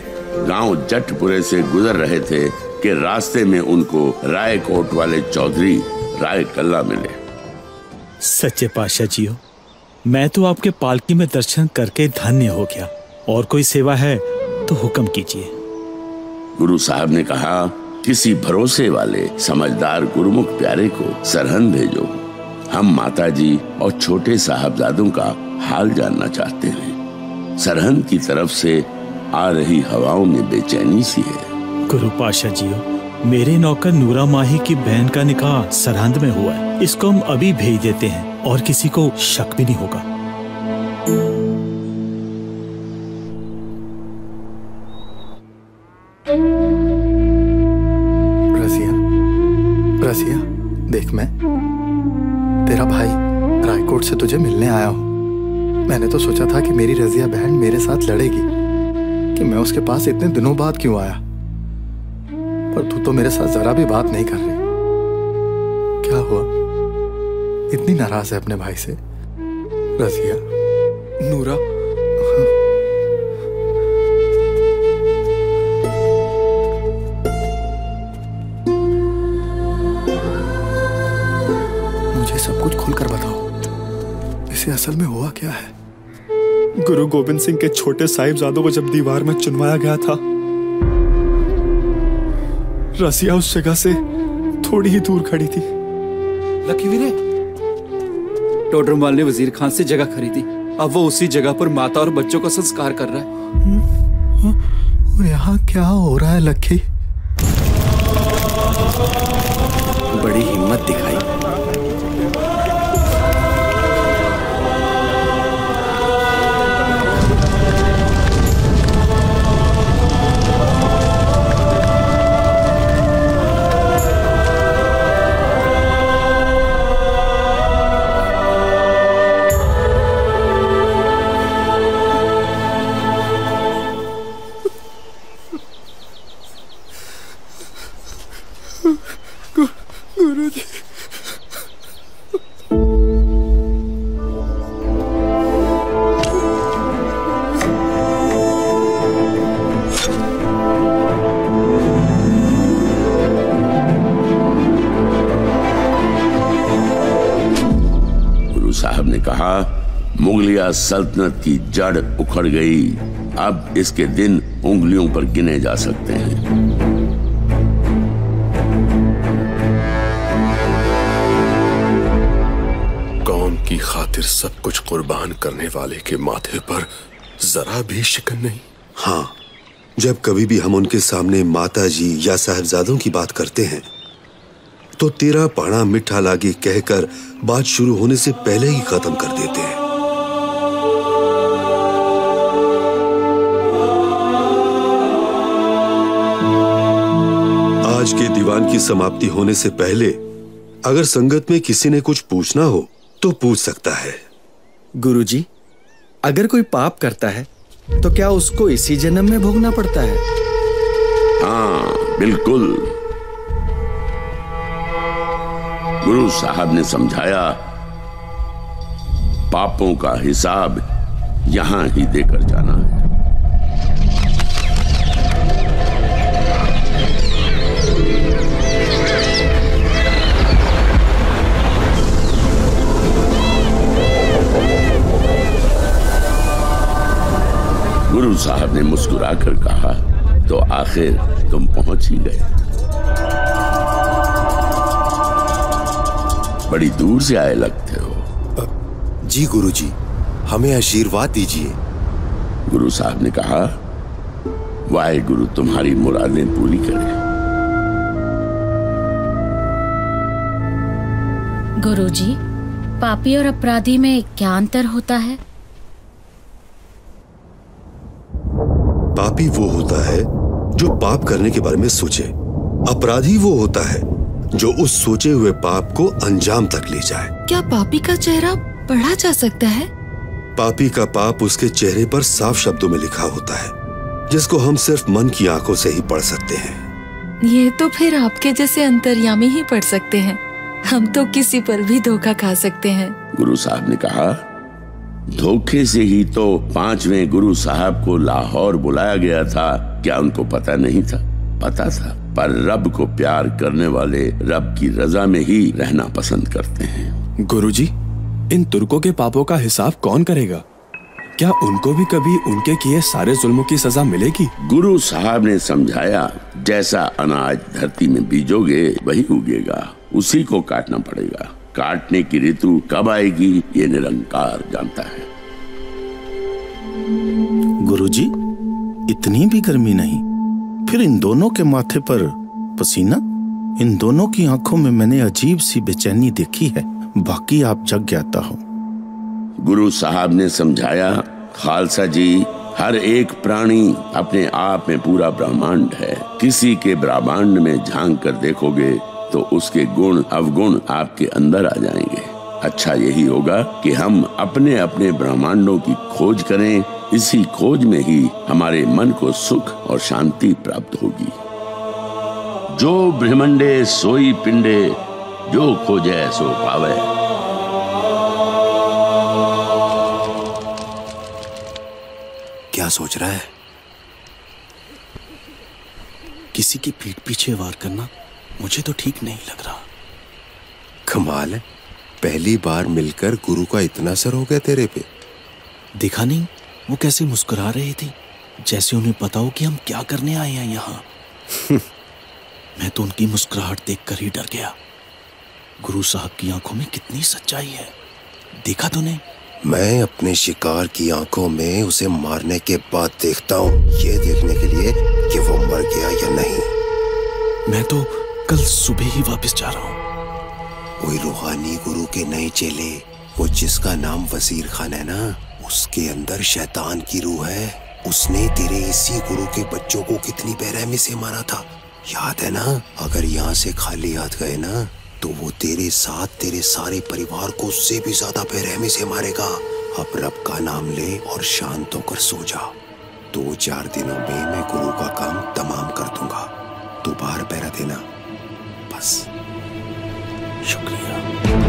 गांव जटपुरे से गुजर रहे थे कि रास्ते में उनको रायकोट वाले चौधरी राय कल्ला मिले। सच्चे पातशाह जियो, मैं तो आपके पालकी में दर्शन करके धन्य हो गया। और कोई सेवा है तो हुक्म कीजिए। गुरु साहब ने कहा, किसी भरोसे वाले समझदार गुरुमुख प्यारे को सरहंद भेजो। हम माताजी और छोटे साहबजादों का हाल जानना चाहते हैं। सरहंद की तरफ से आ रही हवाओं में बेचैनी सी है। गुरु पातशाह जियो, मेरे नौकर नूरा माही की बहन का निकाह सरहंद में हुआ है। इसको हम अभी भेज देते हैं और किसी को शक भी नहीं होगा। रसिया, देख, मैं तेरा भाई रायकोट से तुझे मिलने आया हूँ। मैंने तो सोचा था कि मेरी रजिया बहन मेरे साथ लड़ेगी कि मैं उसके पास इतने दिनों बाद क्यों आया, पर तू तो मेरे साथ जरा भी बात नहीं कर रही। क्या हुआ, इतनी नाराज है अपने भाई से? रजिया, नूरा, मुझे सब कुछ खुलकर बताओ, इसे असल में हुआ क्या है? गुरु गोविंद सिंह के छोटे साहिबजादों को जब दीवार में चुनवाया गया था, रसिया उस जगह से थोड़ी ही दूर खड़ी थी। लकीवीरे, टोडरमल ने वजीर खान से जगह खरीदी। अब वो उसी जगह पर माता और बच्चों का संस्कार कर रहा है। और यहाँ क्या हो रहा है लक्की? बड़ी हिम्मत दिखाई। साहब ने कहा, मुगलिया सल्तनत की जड़ उखड़ गई। अब इसके दिन उंगलियों पर गिने जा सकते हैं। कौम की खातिर सब कुछ कुर्बान करने वाले के माथे पर जरा भी शिकन नहीं। हाँ, जब कभी भी हम उनके सामने माताजी या साहबजादों की बात करते हैं तो तेरा पाना मिठा लागे कहकर बात शुरू होने से पहले ही खत्म कर देते हैं। आज के दीवान की समाप्ति होने से पहले अगर संगत में किसी ने कुछ पूछना हो तो पूछ सकता है। गुरुजी, अगर कोई पाप करता है तो क्या उसको इसी जन्म में भोगना पड़ता है? हाँ, बिल्कुल। गुरु साहब ने समझाया, पापों का हिसाब यहां ही देकर जाना है। साहब ने मुस्कुराकर कहा, तो आखिर तुम पहुंच ही गए। बड़ी दूर से आए लगते हो। जी गुरुजी, हमें आशीर्वाद दीजिए। गुरु साहब ने कहा, वाहे गुरु तुम्हारी मुरादें पूरी करे। गुरुजी, पापी और अपराधी में क्या अंतर होता है? पापी वो होता है जो पाप करने के बारे में सोचे। अपराधी वो होता है जो उस सोचे हुए पाप को अंजाम तक ले जाए। क्या पापी का चेहरा पढ़ा जा सकता है? पापी का पाप उसके चेहरे पर साफ शब्दों में लिखा होता है, जिसको हम सिर्फ मन की आंखों से ही पढ़ सकते हैं। ये तो फिर आपके जैसे अंतर्यामी ही पढ़ सकते हैं। हम तो किसी पर भी धोखा खा सकते हैं। गुरु साहब ने कहा, धोखे से ही तो 5वें गुरु साहब को लाहौर बुलाया गया था। क्या उनको पता नहीं था? पता था, पर रब को प्यार करने वाले रब की रजा में ही रहना पसंद करते हैं। गुरुजी, इन तुर्कों के पापों का हिसाब कौन करेगा? क्या उनको भी कभी उनके किए सारे जुल्मों की सजा मिलेगी? गुरु साहब ने समझाया, जैसा अनाज धरती में बीजोगे वही उगेगा, उसी को काटना पड़ेगा। काटने की ऋतु कब आएगी ये निरंकार जानता है। गुरुजी, इतनी भी गर्मी नहीं। फिर इन दोनों के माथे पर पसीना? इन दोनों की आंखों में मैंने अजीब सी बेचैनी देखी है। बाकी आप जग ज्ञाता हो। गुरु साहब ने समझाया, खालसा जी, हर एक प्राणी अपने आप में पूरा ब्रह्मांड है। किसी के ब्रह्मांड में झांक कर देखोगे तो उसके गुण अवगुण आपके अंदर आ जाएंगे। अच्छा यही होगा कि हम अपने अपने ब्रह्मांडों की खोज करें। इसी खोज में ही हमारे मन को सुख और शांति प्राप्त होगी। जो ब्रह्मंडे सोई पिंडे, जो खोजे सो पावे। क्या सोच रहा है? किसी की पीठ पीछे वार करना मुझे तो ठीक नहीं लग रहा। कमाल है, पहली बार मिलकर गुरु का इतना असर हो गया तेरे पे। देखा नहीं वो कैसे मुस्कुरा रही थी, जैसे उन्हें पता हो कि हम क्या करने आए हैं यहाँ। मैं तो उनकी मुस्कुराहट देखकर ही डर गया। गुरु साहब की आंखों में कितनी सच्चाई है, देखा तूने? मैं अपने शिकार की आंखों में उसे मारने के बाद देखता हूँ, ये देखने के लिए कि वो मर गया या नहीं। मैं तो कल सुबह ही वापस जा रहा हूँ। वही रूहानी गुरु के नए चेले, वो जिसका नाम वजीर खान है ना, उसके अंदर शैतान की रूह है। उसने तेरे इसी गुरु के बच्चों को कितनी बेरहमी से मारा था, याद है ना? अगर यहाँ से खाली हाथ गए ना तो वो तेरे साथ तेरे सारे परिवार को उससे भी ज्यादा बेरहमी से मारेगा। अब रब का नाम ले और शांत होकर सो जा। 2-4 दिनों में मैं गुरु का काम तमाम कर दूंगा। तू बाहर पहरा देना बस। शुक्रिया।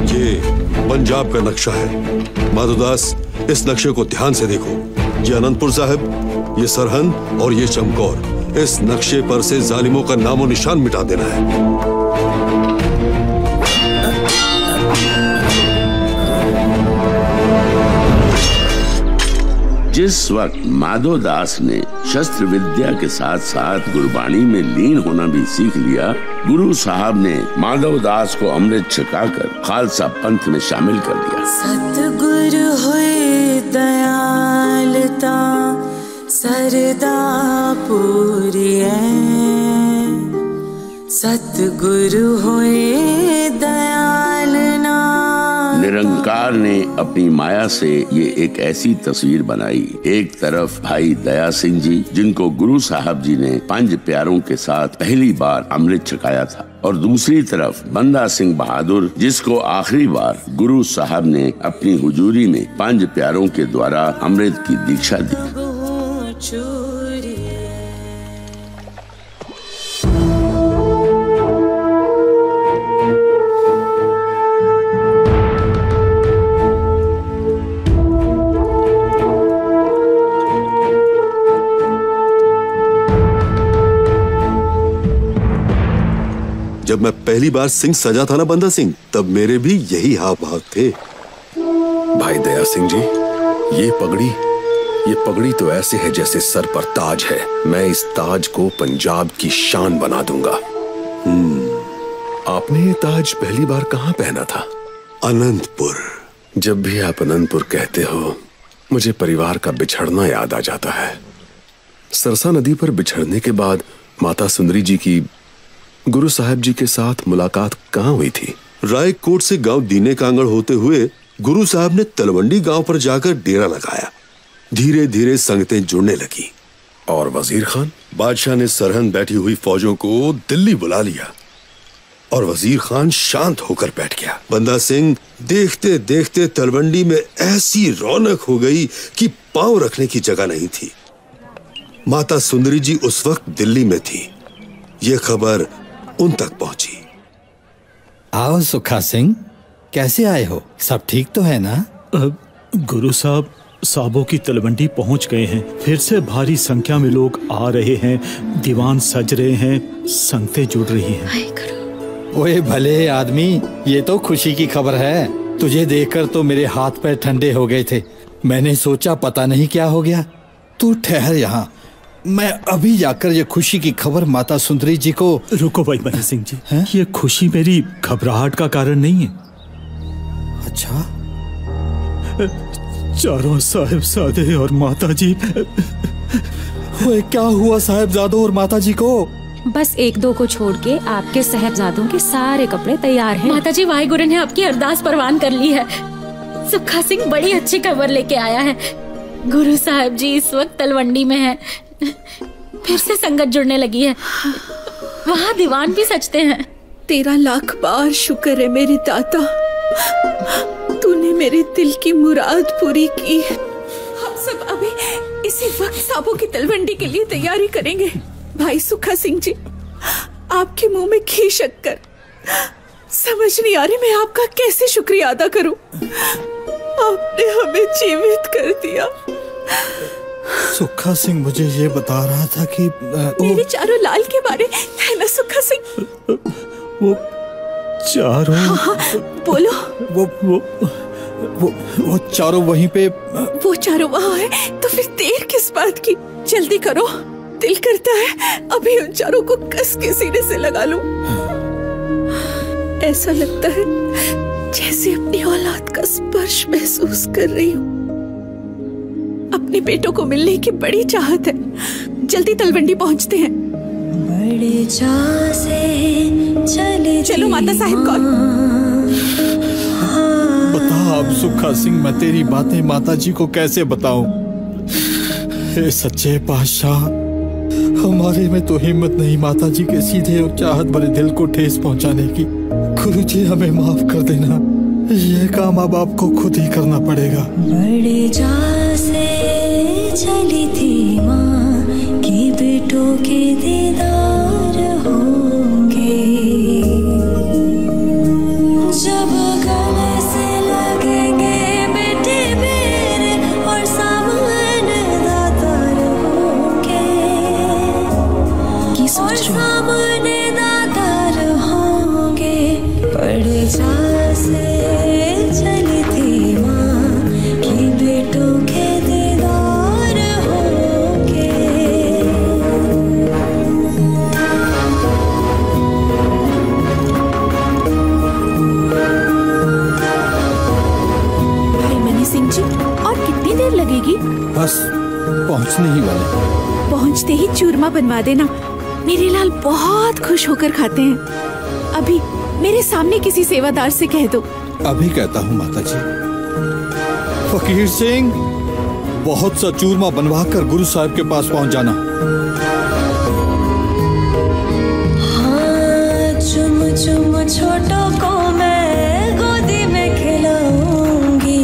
ये पंजाब का नक्शा है माधोदास, इस नक्शे को ध्यान से देखो। ये अनंतपुर साहिब, ये सरहंद और ये चमकौर। इस नक्शे पर से जालिमों का नामो निशान मिटा देना है। जिस वक्त माधोदास ने शस्त्र विद्या के साथ साथ गुरबाणी में लीन होना भी सीख लिया, गुरु साहब ने माधवदास को अमृत छकाकर खालसा पंथ में शामिल कर दिया। सतगुरु होए दयालता सरदा पूरी, सतगुरु होए दयालना। निरंकार ने अपनी माया से ये एक ऐसी तस्वीर बनाई। एक तरफ भाई दया सिंह जी, जिनको गुरु साहब जी ने 5 प्यारों के साथ पहली बार अमृत छकाया था, और दूसरी तरफ बंदा सिंह बहादुर, जिसको आखिरी बार गुरु साहब ने अपनी हुजूरी में 5 प्यारों के द्वारा अमृत की दीक्षा दी। जब मैं पहली बार सिंह सजा था ना बंदा सिंह, तब मेरे भी यही हाव भाव थे। भाई दया सिंह जी, ये पगड़ी ये पगड़ी तो ऐसे है जैसे सर पर ताज है। मैं इस ताज को पंजाब की शान बना दूंगा। आपने ये ताज पहली बार कहाँ पहना था? अनंतपुर। जब भी आप अनंतपुर कहते हो मुझे परिवार का बिछड़ना याद आ जाता है। सरसा नदी पर बिछड़ने के बाद माता सुंदरी जी की गुरु साहब जी के साथ मुलाकात कहाँ हुई थी? रायकोट से गांव दीने कांगड़ होते हुए गुरु साहब ने तलवंडी गांव पर जाकर डेरा लगाया। धीरे धीरे संगतें जुड़ने लगी। और वजीर खान? बादशाह ने सरहद बैठी हुई फौजों को दिल्ली बुला लिया और वजीर खान शांत होकर बैठ गया। बंदा सिंह देखते देखते तलवंडी में ऐसी रौनक हो गई कि पांव रखने की जगह नहीं थी। माता सुंदरी जी उस वक्त दिल्ली में थी। यह खबर उन तक पहुंची। आओ सुखा सिंह, कैसे आए हो? सब ठीक तो है ना? गुरु साहब, साबों की तलवंडी पहुंच गए हैं। फिर से भारी संख्या में लोग आ रहे हैं, दीवान सज रहे हैं, संगतें जुड़ रही हैं। ओए भले आदमी, ये तो खुशी की खबर है। तुझे देखकर तो मेरे हाथ पैर ठंडे हो गए थे। मैंने सोचा पता नहीं क्या हो गया। तू ठहर यहाँ, मैं अभी जाकर ये खुशी की खबर माता सुंदरी जी को। रुको भाई मनी सिंह जी, ये खुशी मेरी घबराहट का कारण नहीं है। अच्छा? चारों साहिबजादे और माता जी। ओए क्या हुआ साहिबजादों और माता जी को? बस एक दो को छोड़ के आपके साहिबजादों के सारे कपड़े तैयार हैं। माता जी, वाहिगुरु ने आपकी अरदास परवान कर ली है। सुखा सिंह बड़ी अच्छी खबर लेके आया है। गुरु साहब जी इस वक्त तलवंडी में है। फिर से संगत जुड़ने लगी है। वहाँ दीवान भी सजते हैं। तेरा लाख बार शुक्र है मेरे दाता, तूने मेरे दिल की मुराद पूरी की। हम सब अभी इसी वक्त साबों की तलवंडी के लिए तैयारी करेंगे। भाई सुखा सिंह जी, आपके मुंह में घी शक्कर। समझ नहीं आ रही मैं आपका कैसे शुक्रिया अदा करूं। आपने हमें जीवित कर दिया। सुखा सिंह मुझे ये बता रहा था कि मेरे चारों लाल के बारे है ना सुखा सिंह? वो चारों? हाँ, बोलो। वो चारों वहीं पे। वो चारों वहाँ है तो फिर देर किस बात की? जल्दी करो, दिल करता है अभी उन चारों को कस के सीने से लगा लूं। ऐसा लगता है जैसे अपनी औलाद का स्पर्श महसूस कर रही हूँ। अपने बेटों को मिलने की बड़ी चाहत है। जल्दी तलवंडी पहुँचते हैं। बड़े चाह से चले चलो माता साहिब कौन? बता अब सुखा सिंह, मैं तेरी बातें माता जी को कैसे बताऊं? हे सच्चे पातशाह, हमारे में तो हिम्मत नहीं माता जी के सीधे और चाहत भरे दिल को ठेस पहुंचाने की। गुरु जी हमें माफ कर देना, यह काम अब आपको खुद ही करना पड़ेगा। बड़े चाह से चली थी माँ कि बेटों के दीदार होंगे। जब गले से लगेंगे बेटे मेरे और सामने दातार होंगे। और सामने दातार होंगे। बड़े चाह से चली थी माँ कि बेटों के दीदार होंगे। भाई मनी सिंह जी, और कितनी देर लगेगी? बस पहुंचने ही वाले। पहुंचते ही चूरमा बनवा देना, मेरे लाल बहुत खुश होकर खाते हैं। अभी मेरे सामने किसी सेवादार से कह दो। अभी कहता हूँ माता जी। फकीर सिंह, बहुत सा चूरमा बनवा कर गुरु साहब के पास पहुंच जाना। हाँ, चुम चुम छोटों को मैं गोदी में खिलाऊंगी।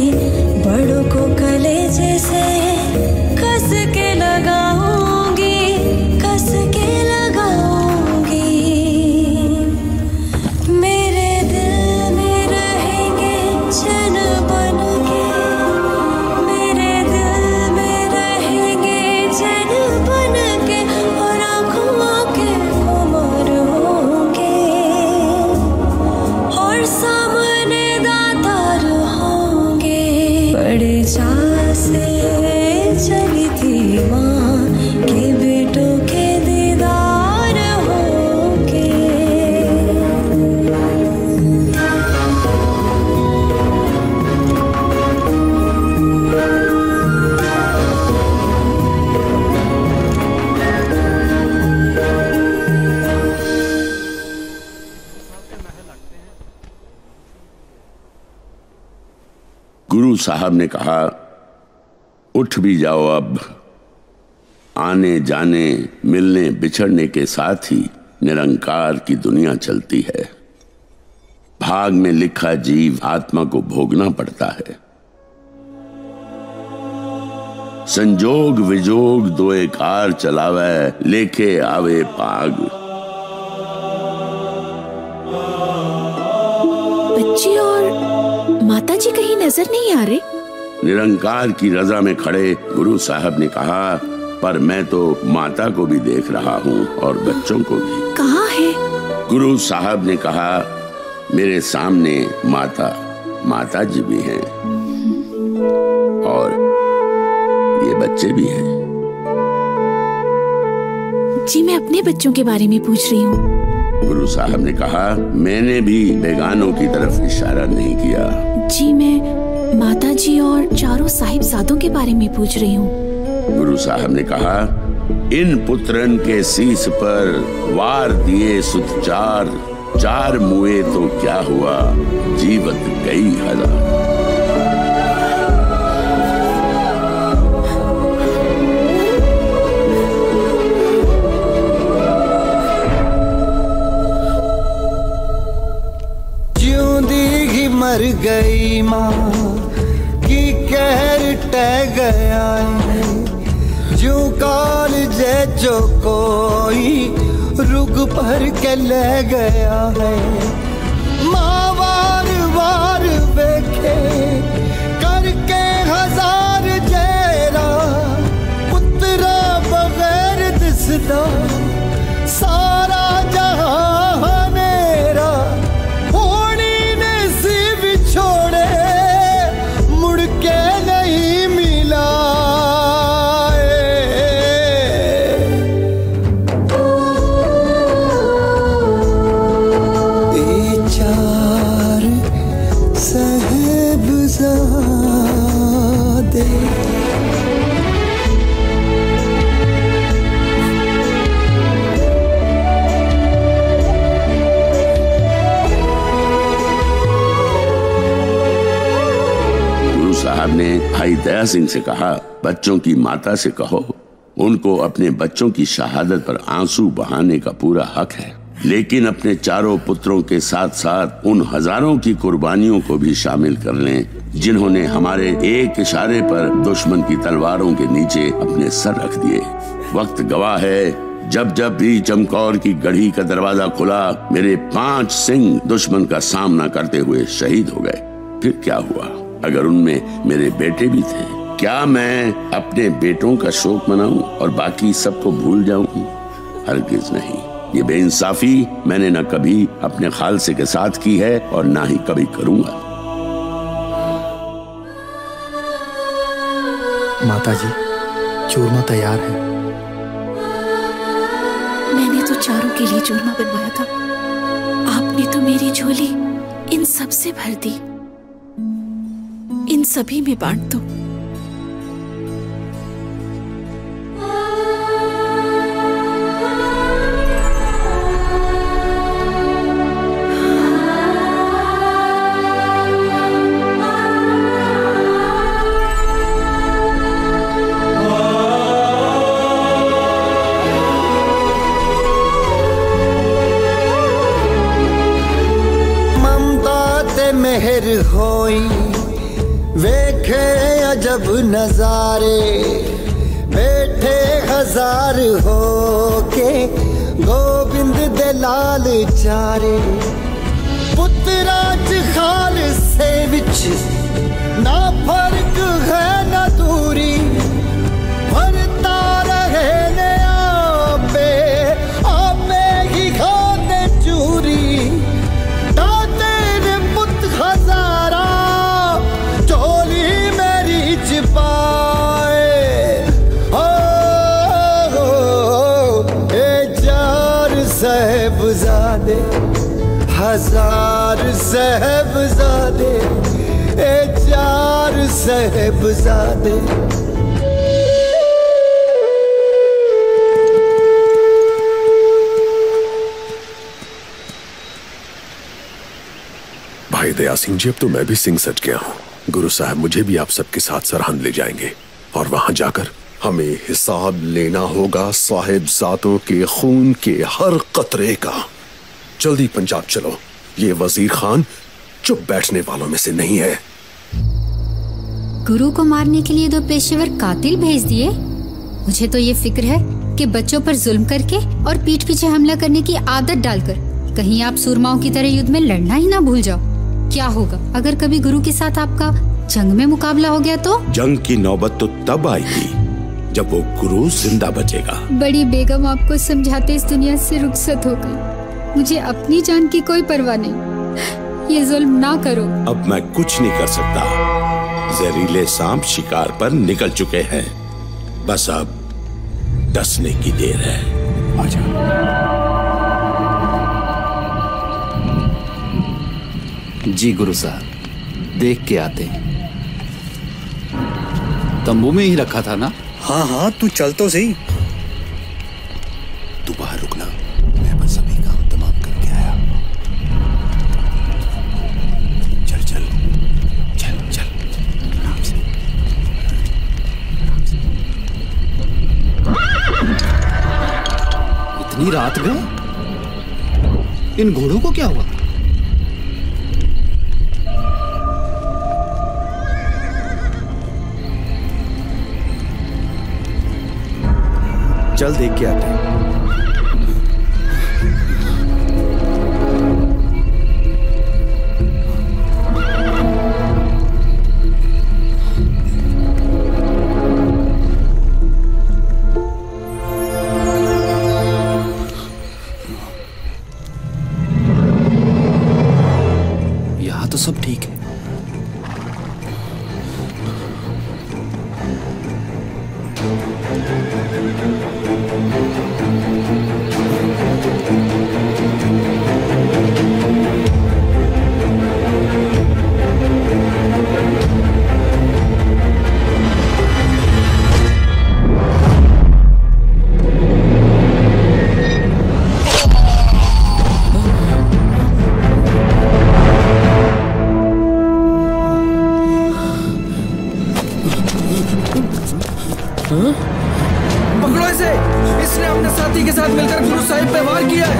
बड़ों को कलेजे से कस के लगाऊंगी, कस के लगाऊंगी। मेरे दिल में रहेंगे चैन बन के। मेरे दिल में रहेंगे चैन बन के। और आँखों के खुमार होंगे। और गुरु साहब ने कहा, उठ भी जाओ अब। आने जाने, मिलने बिछड़ने के साथ ही निरंकार की दुनिया चलती है। भाग में लिखा जीव आत्मा को भोगना पड़ता है। संजोग विजोग दोए कार चलावे, लेके आवे पाग। बच्ची और माता जी कहीं नजर नहीं आ रहे। निरंकार की रजा में खड़े गुरु साहब ने कहा, पर मैं तो माता को भी देख रहा हूँ और बच्चों को भी। कहाँ है? गुरु साहब ने कहा, मेरे सामने माता जी भी हैं और ये बच्चे भी हैं। जी मैं अपने बच्चों के बारे में पूछ रही हूँ। गुरु साहब ने कहा, मैंने भी बेगानों की तरफ इशारा नहीं किया। जी मैं माता जी और चारों साहिबजादों के बारे में पूछ रही हूँ। गुरु साहब ने कहा, इन पुत्रन के शीस पर वार दिए सुत चार मुए तो क्या हुआ, जीवत कई हजार। जिਉਂਦੀ ही मर गई माँ की कहर टह गया है, जो काल जो कोई रुग भर के ले गया है। माँ वार वार देखे करके हजार जेरा, पुत्रा बगैर दिसदा सारा जहां मेरा। होनी ने सी बिछोड़े मुड़ के नहीं मिला। साहब ने भाई दया सिंह से कहा, बच्चों की माता से कहो, उनको अपने बच्चों की शहादत पर आंसू बहाने का पूरा हक है, लेकिन अपने चारों पुत्रों के साथ साथ उन हजारों की कुर्बानियों को भी शामिल कर लें जिन्होंने हमारे एक इशारे पर दुश्मन की तलवारों के नीचे अपने सर रख दिए। वक्त गवाह है, जब जब भी चमकौर की गढ़ी का दरवाजा खुला, मेरे 5 सिंह दुश्मन का सामना करते हुए शहीद हो गए। फिर क्या हुआ अगर उनमें मेरे बेटे भी थे? क्या मैं अपने बेटों का शोक मनाऊं और बाकी सबको भूल जाऊं? हरगिज नहीं। ये बेइंसाफी मैंने न कभी अपने खालसे के साथ की है और ना ही कभी करूंगा। माताजी, चूरमा तैयार है। मैंने तो चारों के लिए चूरमा बनवाया था, आपने तो मेरी झोली इन सब से भर दी। इन सभी में बांट दो। ममता ते मेहर होई, वेखे अजब नजारे, बैठे हजार हो के गोविंद दे लाल चारे। पुत्रा च खाल से विच ना फर्क है ना दूरी, भरता रहे ने आपे ही खाते चूरी। दाते ने पुत हजारा चोली मेरी छिपाए। चार साहिबजादे, हजार साहिबजादे, 4 साहिबजादे। भाई दया सिंह जी, अब तो मैं भी सिंह सज गया हूं। गुरु साहब मुझे भी आप सबके साथ सरहंद ले जाएंगे और वहां जाकर हमें हिसाब लेना होगा साहिबजादों के खून के हर कतरे का। जल्दी पंजाब चलो, ये वजीर खान चुप बैठने वालों में से नहीं है। गुरु को मारने के लिए 2 पेशेवर कातिल भेज दिए। मुझे तो ये फिक्र है कि बच्चों पर जुल्म करके और पीठ पीछे हमला करने की आदत डालकर कहीं आप सूरमाओं की तरह युद्ध में लड़ना ही ना भूल जाओ। क्या होगा अगर कभी गुरु के साथ आपका जंग में मुकाबला हो गया तो? जंग की नौबत तो तब आएगी जब वो गुरु जिंदा बचेगा। बड़ी बेगम आपको समझाते इस दुनिया से रुखसत हो गई। मुझे अपनी जान की कोई परवाह नहीं। ये जुल्म ना करो। अब मैं कुछ नहीं कर सकता। जहरीले सांप शिकार पर निकल चुके हैं, बस अब डसने की देर है। आजा। जी गुरु साहब, देख के आते हैं। तंबू में ही रखा था ना? हाँ हाँ, तू चल तो सही। तू बाहर रुकना, मैं बस अभी काम तमाम करके आया। चल चल चल चल आराम से। इतनी रात में इन घोड़ों को क्या हुआ? चल देख के आते हैं। यहाँ तो सब ठीक है। पकड़ो इसे, इसने अपने साथी के साथ मिलकर गुरु साहिब पे वार किया है।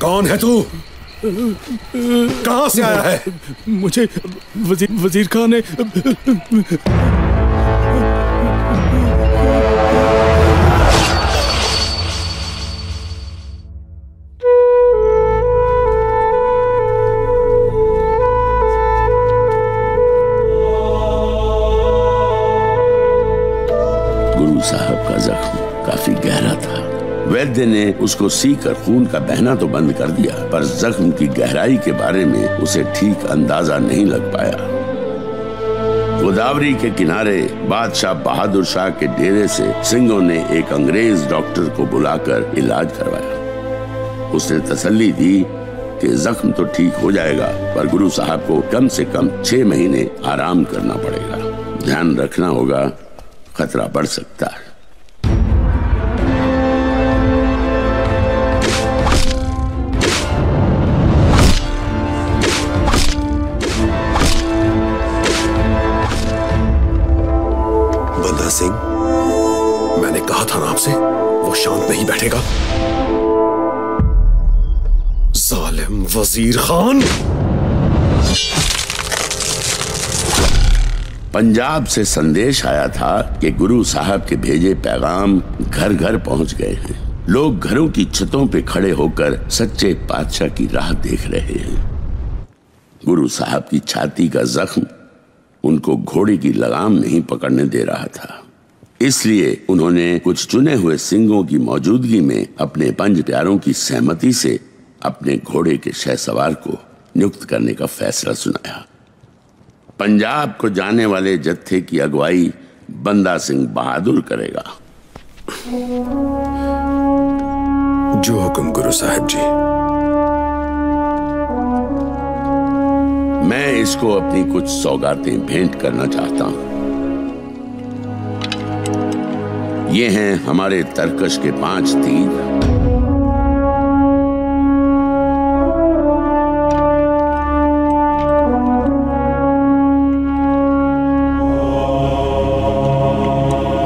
कौन है तू? कहां से आया है? मुझे वजीर खान ने गुरु साहब का जख्म काफी गहरा था। वैद्य ने उसको सीकर खून का बहना तो बंद कर दिया, पर जख्म की गहराई के बारे में उसे ठीक अंदाजा नहीं लग पाया। गोदावरी के किनारे बादशाह बहादुर शाह के डेरे से सिंघों ने एक अंग्रेज डॉक्टर को बुलाकर इलाज करवाया। उसने तसल्ली दी कि जख्म तो ठीक हो जाएगा, पर गुरु साहब को कम से कम 6 महीने आराम करना पड़ेगा। ध्यान रखना होगा, खतरा बढ़ सकता है। बंदा सिंह, मैंने कहा था ना आपसे, वो शांत नहीं बैठेगा। जालिम वजीर खान। पंजाब से संदेश आया था कि गुरु साहब के भेजे पैगाम घर घर पहुंच गए हैं। लोग घरों की छतों पे खड़े होकर सच्चे बादशाह की राह देख रहे हैं। गुरु साहब की छाती का जख्म उनको घोड़े की लगाम नहीं पकड़ने दे रहा था, इसलिए उन्होंने कुछ चुने हुए सिंघों की मौजूदगी में अपने 5 प्यारों की सहमति से अपने घोड़े के शहसवार को नियुक्त करने का फैसला सुनाया। पंजाब को जाने वाले जत्थे की अगुवाई बंदा सिंह बहादुर करेगा। जो हुक्म गुरु साहब जी। मैं इसको अपनी कुछ सौगातें भेंट करना चाहता हूं। ये हैं हमारे तरकश के 5 तीर।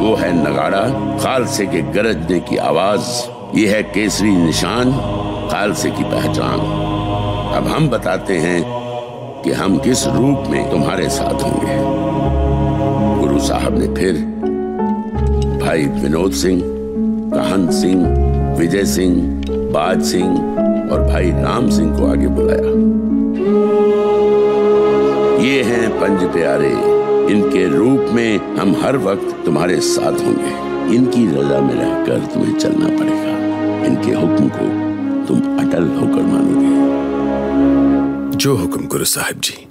वो है नगाड़ा, खालसे के गरजने की आवाज। ये है केसरी निशान, खालसे की पहचान। अब हम बताते हैं कि हम किस रूप में तुम्हारे साथ होंगे। गुरु साहब ने फिर भाई विनोद सिंह, कहन सिंह, विजय सिंह, बाज सिंह और भाई राम सिंह को आगे बुलाया। ये हैं पंज प्यारे, इनके रूप में हम हर वक्त तुम्हारे साथ होंगे। इनकी रजा में रहकर तुम्हें चलना पड़ेगा। इनके हुक्म को तुम अटल होकर मानोगे। जो हुक्म गुरु साहब जी।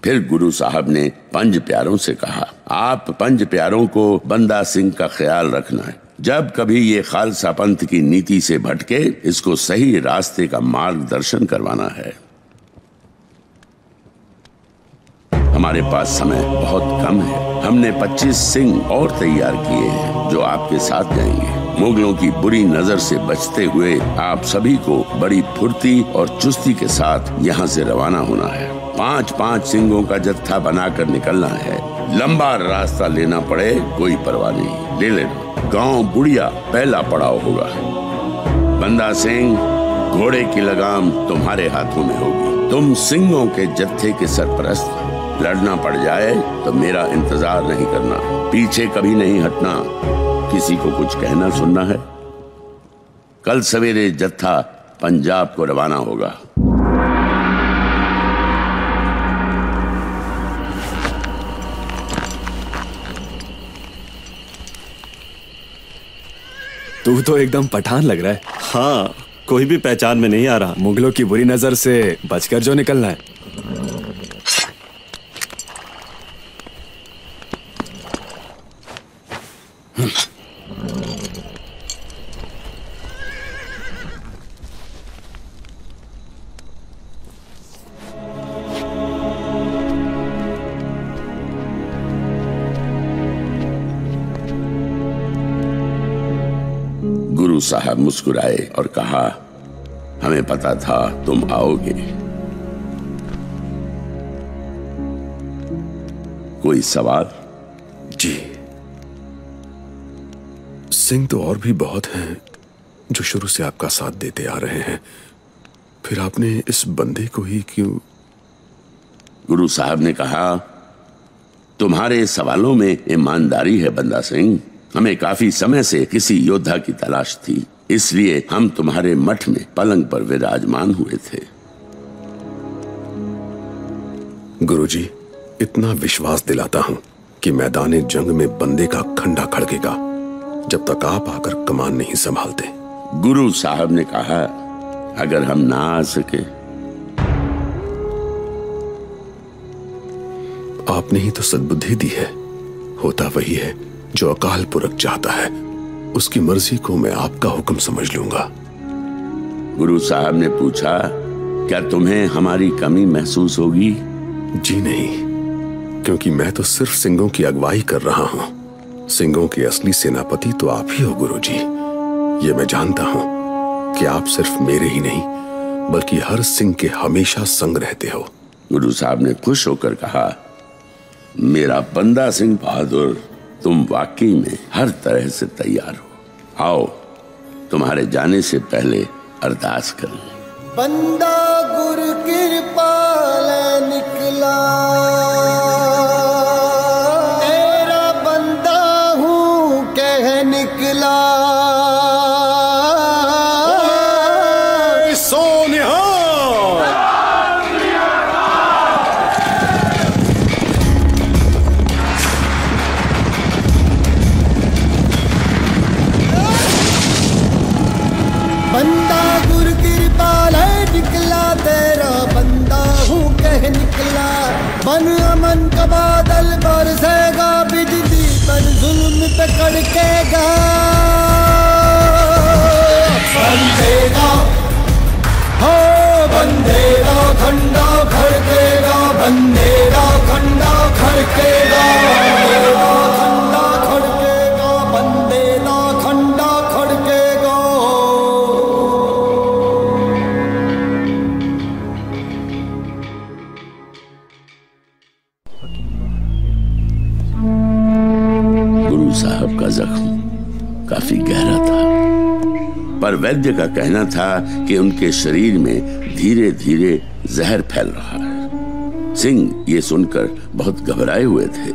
फिर गुरु साहब ने पंज प्यारों से कहा, आप पंज प्यारों को बंदा सिंह का ख्याल रखना है। जब कभी ये खालसा पंथ की नीति से भटके, इसको सही रास्ते का मार्गदर्शन करवाना है। हमारे पास समय बहुत कम है। हमने 25 सिंह और तैयार किए हैं जो आपके साथ जाएंगे। मुगलों की बुरी नजर से बचते हुए आप सभी को बड़ी फुर्ती और चुस्ती के साथ यहाँ से रवाना होना है। 5-5 सिंहों का जत्था बनाकर निकलना है। लंबा रास्ता लेना पड़े कोई परवाह नहीं, ले लेना। गांव बुढ़िया पहला पड़ाव होगा। बंदा सिंह, घोड़े की लगाम तुम्हारे हाथों में होगी। तुम सिंहों के जत्थे के सरपरस्त। लड़ना पड़ जाए तो मेरा इंतजार नहीं करना, पीछे कभी नहीं हटना। किसी को कुछ कहना सुनना है। कल सवेरे जत्था पंजाब को रवाना होगा। तू तो एकदम पठान लग रहा है। हाँ, कोई भी पहचान में नहीं आ रहा। मुगलों की बुरी नजर से बचकर जो निकलना है। गुरु साहब मुस्कुराए और कहा, हमें पता था तुम आओगे। कोई सवाल? जी, सिंह तो और भी बहुत हैं जो शुरू से आपका साथ देते आ रहे हैं, फिर आपने इस बंदे को ही क्यों? गुरु साहब ने कहा, तुम्हारे सवालों में ईमानदारी है बंदा सिंह। हमें काफी समय से किसी योद्धा की तलाश थी, इसलिए हम तुम्हारे मठ में पलंग पर विराजमान हुए थे। गुरुजी, इतना विश्वास दिलाता हूं कि मैदान जंग में बंदे का खंडा खड़केगा जब तक आप आकर कमान नहीं संभालते। गुरु साहब ने कहा, अगर हम ना आ सके? आपने ही तो सद्बुद्धि दी है। होता वही है जो अकाल पुरख चाहता है। उसकी मर्जी को मैं आपका हुक्म समझ लूंगा। गुरु साहब ने पूछा, क्या तुम्हें हमारी कमी महसूस होगी? जी नहीं, क्योंकि मैं तो सिर्फ सिंहों की अगुवाई कर रहा हूं। सिंहों के असली सेनापति तो आप ही हो गुरुजी। ये मैं जानता हूं कि आप सिर्फ मेरे ही नहीं बल्कि हर सिंह के हमेशा संग रहते हो। गुरु साहब ने खुश होकर कहा, मेरा बंदा सिंह बहादुर, तुम वाकई में हर तरह से तैयार हो। आओ, तुम्हारे जाने से पहले अरदास कर लें। बंदा गुर कृपाल निकला, तेरा बंदा हूँ कह निकला। बंदा गुर कृपाल निकला, तेरा बंदा हूँ कह निकला। बन अमन का बादल बरसेगा, बिजली पर जुल्म पे कड़केगा। बंदेगा हो बंदेगा, खंडा बंदेरा खंडा खड़केगा, खंडा खड़केगा, बंदेरा खंडा खड़केगा। गुरु साहब का जख्म काफी गहरा था, पर वैद्य का कहना था कि उनके शरीर में धीरे धीरे जहर फैल रहा है। सिंह ये सुनकर बहुत घबराए हुए थे।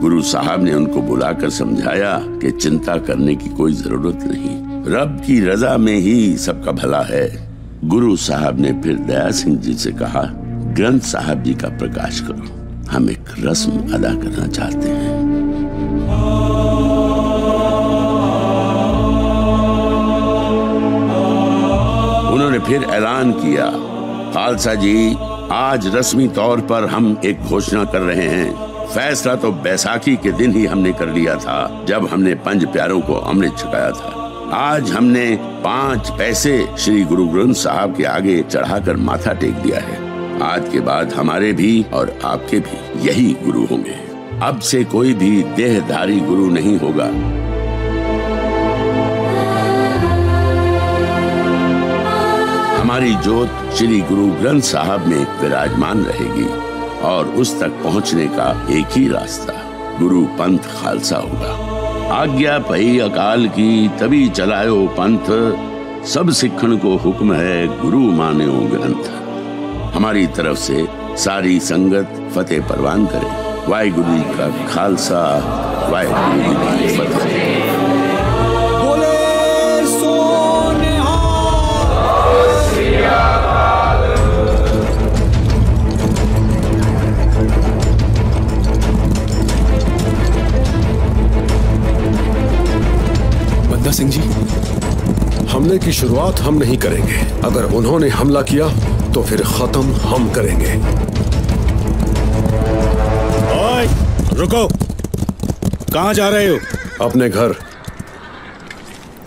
गुरु साहब ने उनको बुलाकर समझाया कि चिंता करने की कोई जरूरत नहीं, रब की रजा में ही सबका भला है। गुरु साहब ने फिर दया सिंह जी से कहा, ग्रंथ साहब जी का प्रकाश करो, हम एक रस्म अदा करना चाहते हैं। उन्होंने फिर ऐलान किया, खालसा जी, आज रस्मी तौर पर हम एक घोषणा कर रहे हैं। फैसला तो बैसाखी के दिन ही हमने कर लिया था, जब हमने 5 प्यारों को अमृत छकाया था। आज हमने 5 पैसे श्री गुरु ग्रंथ साहब के आगे चढ़ाकर माथा टेक दिया है। आज के बाद हमारे भी और आपके भी यही गुरु होंगे। अब से कोई भी देहधारी गुरु नहीं होगा। हमारी जोत श्री गुरु ग्रंथ साहब में विराजमान रहेगी और उस तक पहुंचने का एक ही रास्ता गुरु पंथ खालसा होगा। आज्ञा पही अकाल की तभी चलायो पंथ, सब सिखण को हुक्म है गुरु मान्यो ग्रंथ। हमारी तरफ से सारी संगत फतेह परवान करे। वाहिगुरु जी का खालसा, वाहिगुरु जी की फतेह। बंदा सिंह जी, हमले की शुरुआत हम नहीं करेंगे। अगर उन्होंने हमला किया तो फिर खत्म हम करेंगे। ओए, रुको, कहाँ जा रहे हो? अपने घर।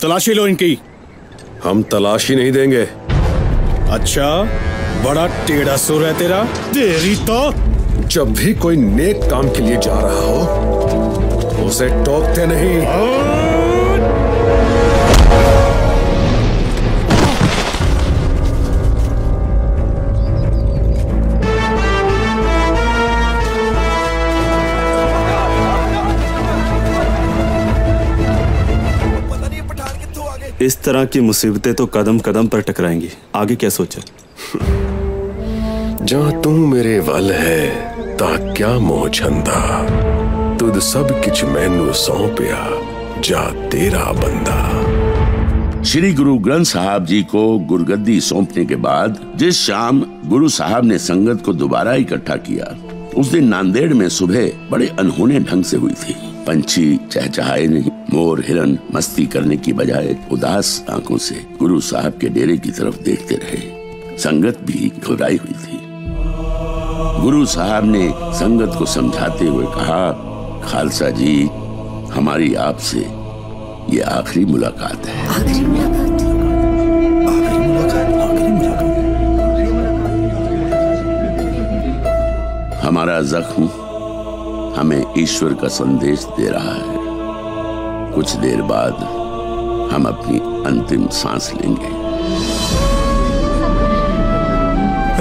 तलाशी लो इनकी। हम तलाशी नहीं देंगे। अच्छा, बड़ा टेढ़ा सुर है तेरा। तेरी तो जब भी कोई नेक काम के लिए जा रहा हो उसे टोकते नहीं। इस तरह की मुसीबतें तो कदम कदम पर टकराएंगी। आगे क्या सोचा? जहां तू मेरे वल है ता क्या मोह छंदा, तुद सब किछ मैनू सौंपया जा तेरा बंदा। श्री गुरु ग्रंथ साहब जी को गुरगद्दी सौंपने के बाद जिस शाम गुरु साहब ने संगत को दोबारा इकट्ठा किया, उस दिन नांदेड़ में सुबह बड़े अनहोने ढंग से हुई थी। पंछी चहचहाए नहीं, मोर हिरन मस्ती करने की बजाय उदास आंखों से गुरु साहब के डेरे की तरफ देखते रहे। संगत भी घबराई हुई थी। गुरु साहब ने संगत को समझाते हुए कहा, खालसा जी, हमारी आपसे ये आखिरी मुलाकात है। आखिरी मुलाकात? हमारा जख्म हमें ईश्वर का संदेश दे रहा है। कुछ देर बाद हम अपनी अंतिम सांस लेंगे।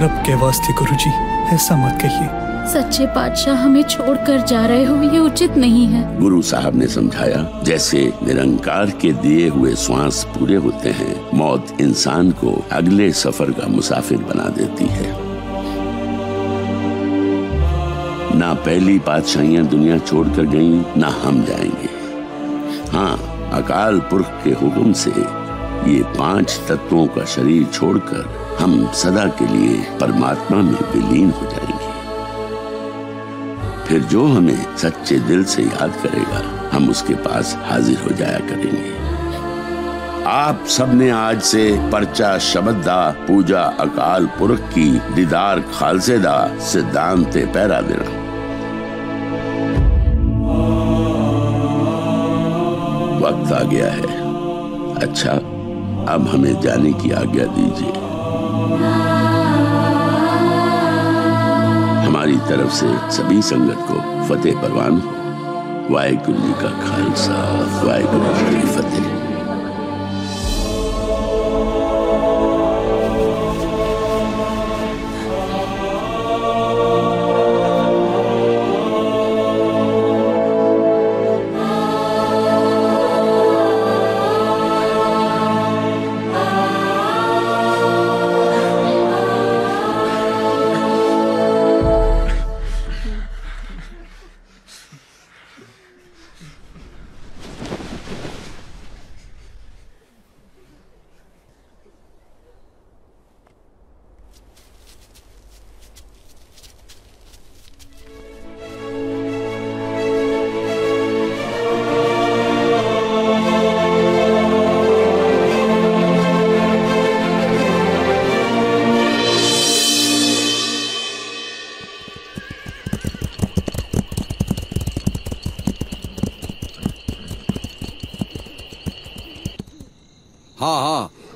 रब के वास्ते गुरुजी, ऐसा मत कहिए। सच्चे पातशाह हमें छोड़कर जा रहे हो, ये उचित नहीं है। गुरु साहब ने समझाया, जैसे निरंकार के दिए हुए श्वास पूरे होते हैं, मौत इंसान को अगले सफर का मुसाफिर बना देती है। ना पहली पातशाहियां दुनिया छोड़कर गईं, ना हम जाएंगे। हाँ, अकाल पुरख के हुक्म से ये 5 तत्वों का शरीर छोड़कर हम सदा के लिए परमात्मा में विलीन हो जाएंगे। फिर जो हमें सच्चे दिल से याद करेगा, हम उसके पास हाजिर हो जाया करेंगे। आप सबने आज से पर्चा शबद्दा पूजा अकाल पुरख की दीदार खालसेदा सिद्धांत पैरा देना। वक्त आ गया है। अच्छा, अब हमें जाने की आज्ञा दीजिए। हमारी तरफ से सभी संगत को फतेह परवान हो। वाहिगुरु जी का खालसा, वाहिगुरु जी की फतेह।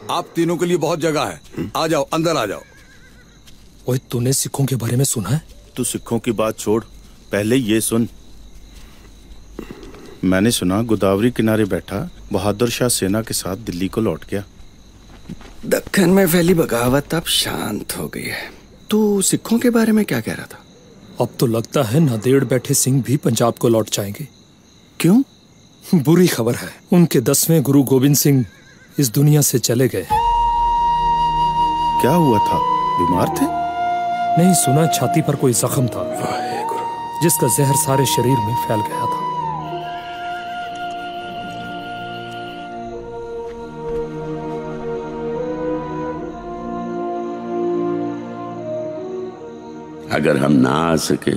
आप तीनों के लिए बहुत जगह है, आ जाओ, अंदर आ जाओ। ओए, तूने सिखों के बारे में सुना है? तू सिखों की बात छोड़, पहले ये सुन। मैंने सुना गोदावरी किनारे बैठा बहादुर शाह सेना के साथ दिल्ली को लौट गया। दक्कन में फैली बगावत अब शांत हो गई है। तू सिखों के बारे में क्या कह रहा था? अब तो लगता है नांदेड़ बैठे सिंह भी पंजाब को लौट जाएंगे। क्यों? बुरी खबर है, उनके 10वें गुरु गोविंद सिंह इस दुनिया से चले गए। क्या हुआ था? बीमार थे? नहीं, सुना छाती पर कोई जख्म था जिसका जहर सारे शरीर में फैल गया था। अगर हम ना आ सके,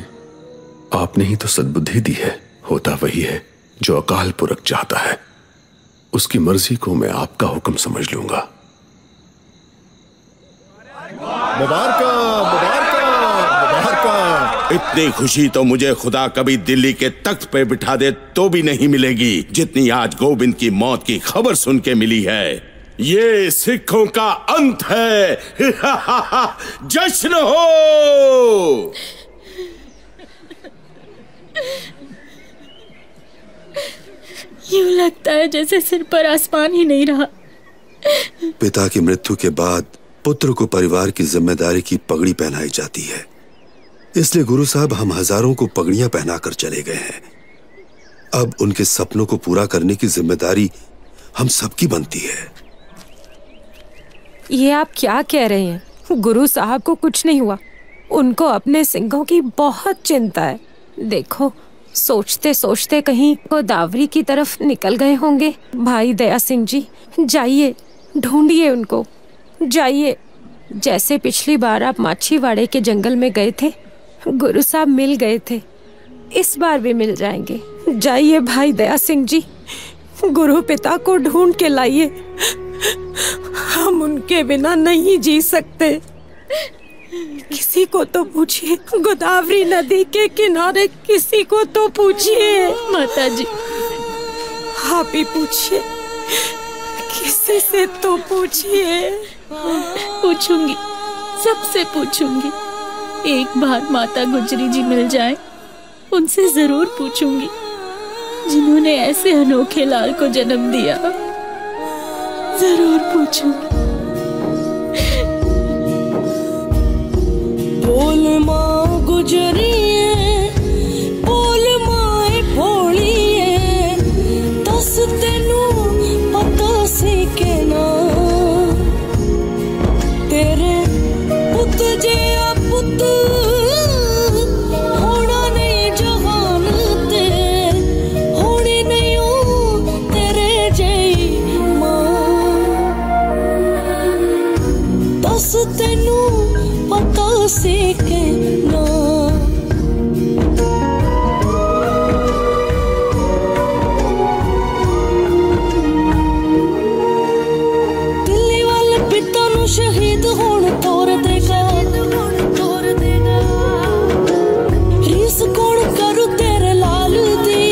आपने ही तो सद्बुद्धि दी है। होता वही है जो अकाल पुरख चाहता है। उसकी मर्जी को मैं आपका हुक्म समझ लूंगा। मुबारका, मुबारका, मुबारका। इतनी खुशी तो मुझे खुदा कभी दिल्ली के तख्त पे बिठा दे तो भी नहीं मिलेगी जितनी आज गोविंद की मौत की खबर सुन के मिली है। ये सिखों का अंत है। जश्न हो। यूं लगता है जैसे सिर पर आसमान ही नहीं रहा। पिता की मृत्यु के बाद पुत्र को परिवार की जिम्मेदारी की पगड़ी पहनाई जाती है, इसलिए गुरु साहब हम हजारों को पगड़ियां पहनाकर चले गए हैं। अब उनके सपनों को पूरा करने की जिम्मेदारी हम सबकी बनती है। ये आप क्या कह रहे हैं? गुरु साहब को कुछ नहीं हुआ, उनको अपने सिंहों की बहुत चिंता है। देखो, सोचते सोचते कहीं गोदावरी की तरफ निकल गए होंगे। भाई दया सिंह जी, जाइए ढूंढिए उनको, जाइए। जैसे पिछली बार आप माछीवाड़े के जंगल में गए थे, गुरु साहब मिल गए थे, इस बार भी मिल जाएंगे। जाइए भाई दया सिंह जी, गुरु पिता को ढूंढ के लाइए। हम उनके बिना नहीं जी सकते। किसी को तो पूछिए, गोदावरी नदी के किनारे किसी को तो पूछिए। माता जी, आप ही पूछिए, किसी से तो पूछिए। पूछूंगी, सबसे पूछूंगी। एक बार माता गुजरी जी मिल जाए, उनसे जरूर पूछूंगी, जिन्होंने ऐसे अनोखे लाल को जन्म दिया। जरूर पूछूंगी। बोल माँ गुजरिए, बोल माए भोलिए, दस तेनू पता सी के ना तेरे पुत जे पुत होना नहीं जहान ते, होनी नहीं हो तेरे जई माँ। दस तेनू पता सी के ना दिल्ली वाले पिता नू शहीद होण तोर देगा, रीस कौन करू तेरे लाल दी।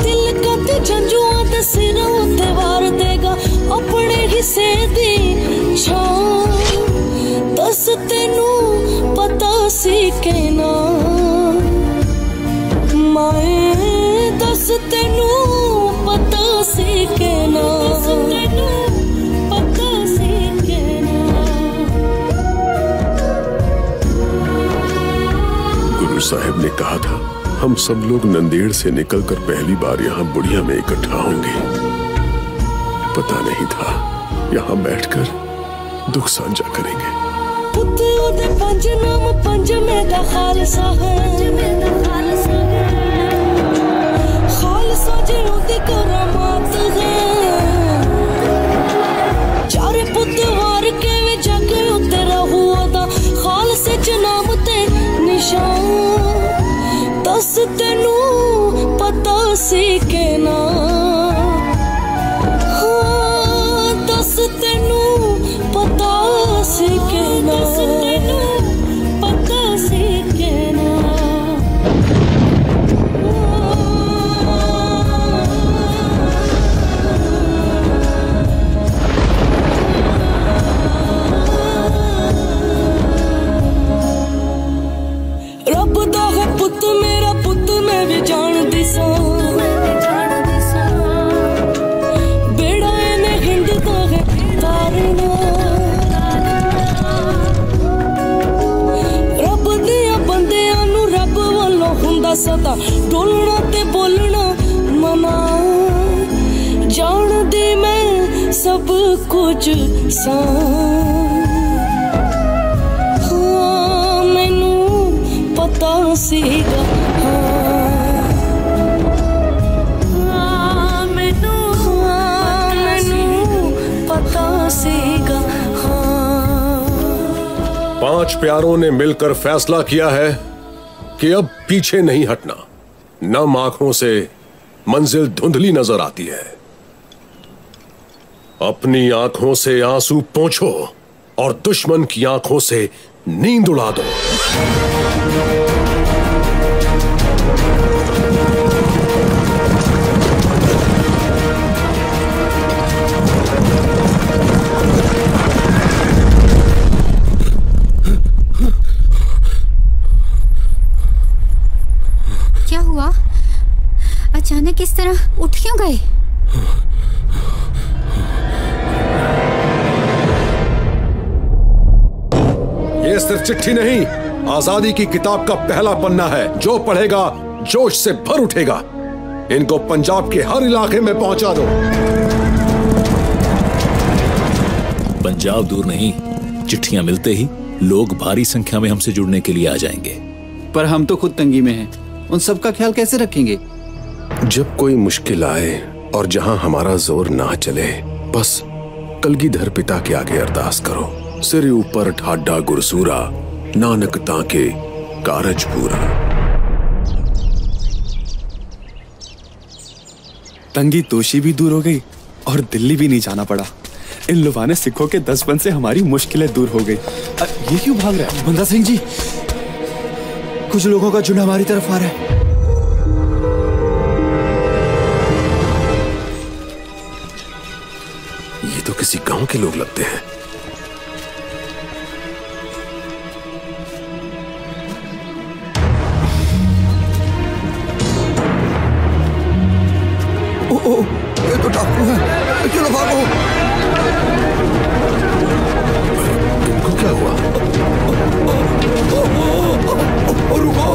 दिल का ते झंझुआ ते सिर उत्ते वार देगा, अपने हिस्से दी छां साहब ने कहा था हम सब लोग नंदेड़ से निकलकर पहली बार यहाँ बुढ़िया में इकट्ठा होंगे। पता नहीं था यहाँ बैठकर दुख साझा करेंगे। पुत्ते ओदे पंज नाम पंज में दा खालसा है, खालसा जिन्हों दी करामात है। चारे पुत्ते वार के वे जाके उतरा हुआ दा खालसे च नाम ते निशान। दस तेनू पता सी के ना, हाँ दस तेनू पता सी के ना, पता सी के ना। रब दा है पुत मेरा पुत मैं भी जान दिसा, बेड़ा इन्हें हिंद दा है तारना। रब दिया बंदियां नू रब वालों हुंदा सदा डोलना ते बोलना मना। जान दी मैं सब कुछ सा, हाँ मैनू पता सीगा, हाँ मैनू पता सीगा। पांच प्यारों ने मिलकर फैसला किया है कि अब पीछे नहीं हटना। नम आंखों से मंजिल धुंधली नजर आती है। अपनी आंखों से आंसू पोंछो और दुश्मन की आंखों से नींद उड़ा दो। क्या हुआ? अचानक इस तरह उठ क्यों गए? ये सिर्फ चिट्ठी नहीं, आजादी की किताब का पहला पन्ना है। जो पढ़ेगा जोश से भर उठेगा। इनको पंजाब के हर इलाके में पहुंचा दो। पंजाब दूर नहीं, चिट्ठियां मिलते ही लोग भारी संख्या में हमसे जुड़ने के लिए आ जाएंगे। पर हम तो खुद तंगी में हैं। उन सब का ख्याल कैसे रखेंगे? जब कोई मुश्किल आए और जहां हमारा जोर ना चले, बस कलगीधर पिता के आगे अरदास करो। सिर ऊपर ठाडा गुरसूरा, नानक ताके कारज पूरा। तंगी तोशी भी दूर हो गई और दिल्ली भी नहीं जाना पड़ा। इन लुभाने सिखों के 10 बन से हमारी मुश्किलें दूर हो गई। ये क्यों भाग रहा है? बंदा सिंह जी, कुछ लोगों का झुंड हमारी तरफ आ रहा है। ये तो किसी गांव के लोग लगते हैं। ये तो डाकू है, चलो भागो। इनको क्या हुआ? रुको,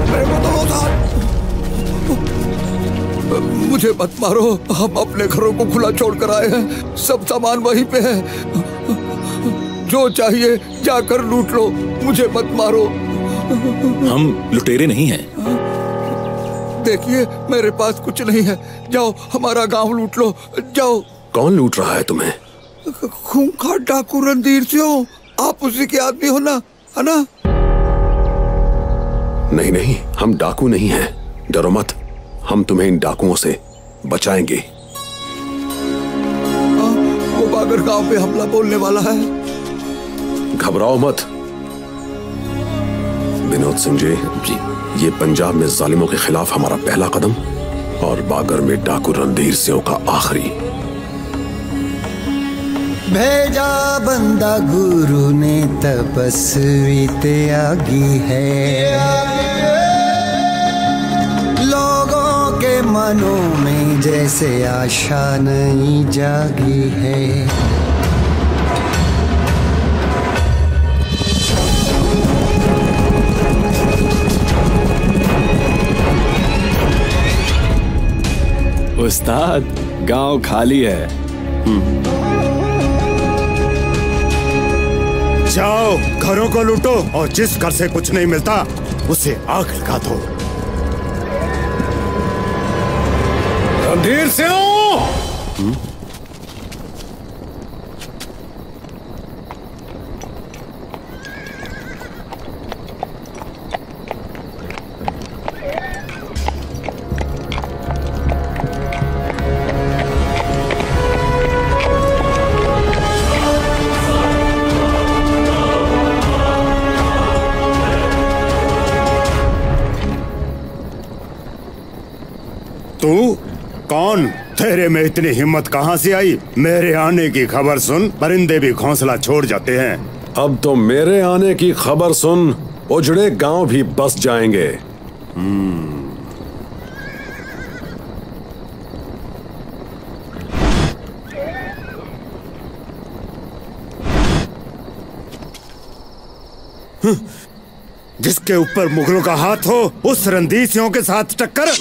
मेरे को तो साथ। मुझे मत मारो, हम अपने घरों को खुला छोड़कर आए हैं। सब सामान वहीं पे है। जो चाहिए जाकर लूट लो, मुझे मत मारो। हम लुटेरे नहीं हैं। देखिए मेरे पास कुछ नहीं है। जाओ हमारा गांव लूट लो, जाओ। कौन लूट रहा है तुम्हें? खूंखार डाकू रणधीर सिंह, आप उसी के आदमी हो ना, है ना? नहीं नहीं, हम डाकू नहीं हैं। डरो मत, हम तुम्हें इन डाकुओं से बचाएंगे। वो बागर गांव पे हमला बोलने वाला है। घबराओ मत विनोद सिंह जी। ये पंजाब में जालिमों के खिलाफ हमारा पहला कदम और बागर में डाकू रणधीर सिंह का आखिरी। भेजा बंदा गुरु ने तपस्वी त्यागी है। लोगों के मनों में जैसे आशा नहीं जागी है। उस्ताद, गांव खाली है। जाओ घरों को लूटो और जिस घर से कुछ नहीं मिलता उसे आग लगा दो। रणधीर सिंह! तू कौन? तेरे में इतनी हिम्मत कहाँ से आई? मेरे आने की खबर सुन परिंदे भी घोंसला छोड़ जाते हैं। अब तो मेरे आने की खबर सुन उजड़े गांव भी बस जाएंगे। जिसके ऊपर मुगलों का हाथ हो उस रणधीर सिंह के साथ टक्कर।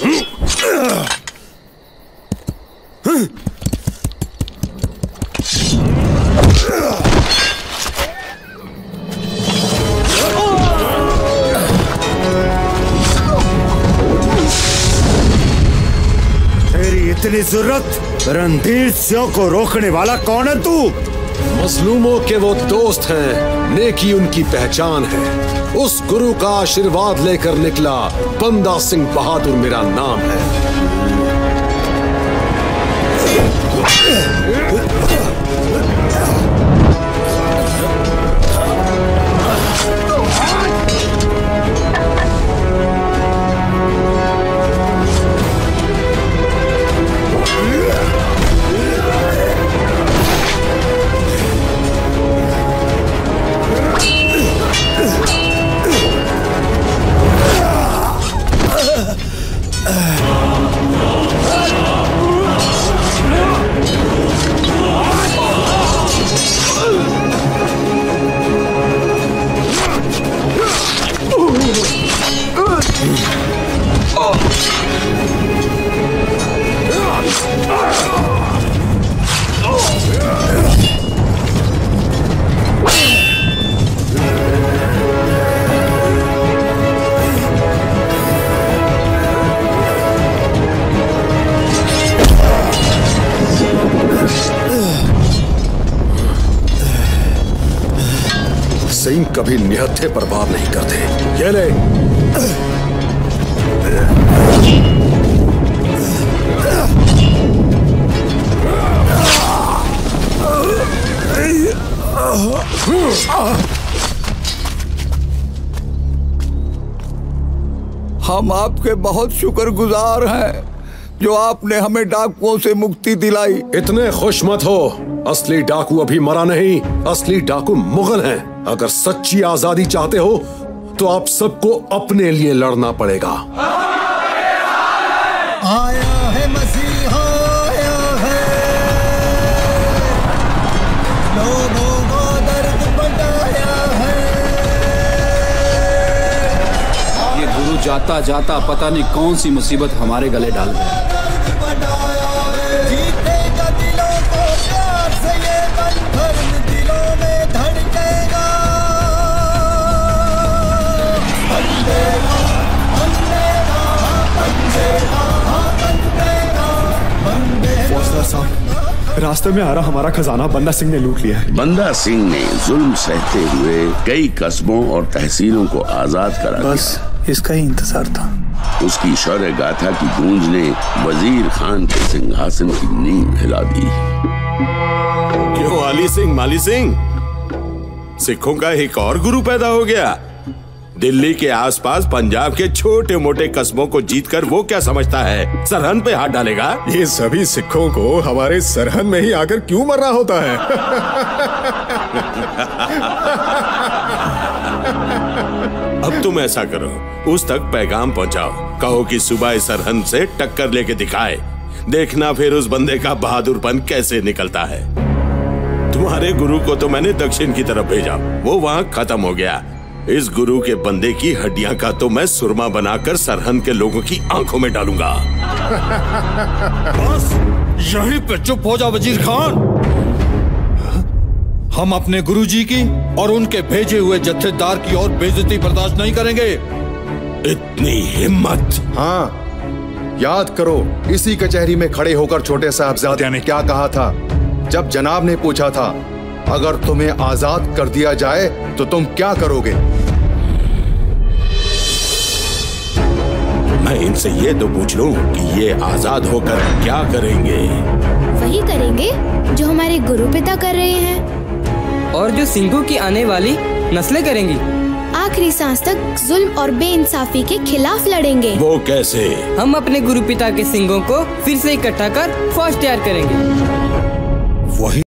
तेरी इतनी जरूरत? रणधीर सिंह को रोकने वाला कौन है तू? मजलूमों के वो दोस्त हैं, नेकी उनकी पहचान है। उस गुरु का आशीर्वाद लेकर निकला, बंदा सिंह बहादुर मेरा नाम है। सिंह कभी निहत्थे पर वार नहीं करते। ये ले। हम आपके बहुत शुक्रगुजार हैं जो आपने हमें डाकुओं से मुक्ति दिलाई। इतने खुश मत हो, असली डाकू अभी मरा नहीं। असली डाकू मुगल हैं। अगर सच्ची आजादी चाहते हो तो आप सबको अपने लिए लड़ना पड़ेगा। आया है मसीहा, आया है, लोगों को दर्द बढ़ाया है। ये गुरु जाता जाता पता नहीं कौन सी मुसीबत हमारे गले डाल गया। जीतेगा दिलों को प्यार से ये बंधन दिलों में धड़केगा। बंदेगा, बंदेगा, बंदेगा, बंदेगा, बंदेगा। फौजदार साहब, रास्ते में आ रहा हमारा खजाना बंदा सिंह ने लूट लिया है। बंदा सिंह ने जुल्म सहते हुए कई कस्बों और तहसीलों को आजाद करा दिया। बस इसका ही इंतजार था। उसकी शौर्य गाथा की गूंज ने वजीर खान के सिंहासन की नींव हिला दी। क्यों आली सिंह, माली सिंह, सिखों का एक और गुरु पैदा हो गया। दिल्ली के आसपास पंजाब के छोटे मोटे कस्बों को जीतकर वो क्या समझता है सरहद पे हाथ डालेगा? ये सभी सिखों को हमारे सरहद में ही आकर क्यों मरना होता है? अब तुम ऐसा करो, उस तक पैगाम पहुंचाओ, कहो कि सुबह इस सरहद से टक्कर लेके दिखाए। देखना फिर उस बंदे का बहादुरपन कैसे निकलता है। तुम्हारे गुरु को तो मैंने दक्षिण की तरफ भेजा, वो वहां खत्म हो गया। इस गुरु के बंदे की हड्डियां का तो मैं सुरमा बनाकर सरहद के लोगों की आंखों में डालूंगा। बस यहीं पे चुप हो जा वजीर खान। हम अपने गुरुजी की और उनके भेजे हुए जत्थेदार की और बेइज्जती बर्दाश्त नहीं करेंगे। इतनी हिम्मत? हाँ, याद करो इसी कचहरी में खड़े होकर छोटे साहबजादे ने क्या कहा था जब जनाब ने पूछा था अगर तुम्हें आजाद कर दिया जाए तो तुम क्या करोगे? मैं इनसे ये तो पूछ लूं कि ये आजाद होकर क्या करेंगे? वही करेंगे जो हमारे गुरु पिता कर रहे हैं और जो सिंघों की आने वाली नस्लें करेंगी। आखिरी सांस तक जुल्म और बेइंसाफी के खिलाफ लड़ेंगे। वो कैसे? हम अपने गुरु पिता के सिंघों को फिर से इकट्ठा कर फौज तैयार करेंगे। वही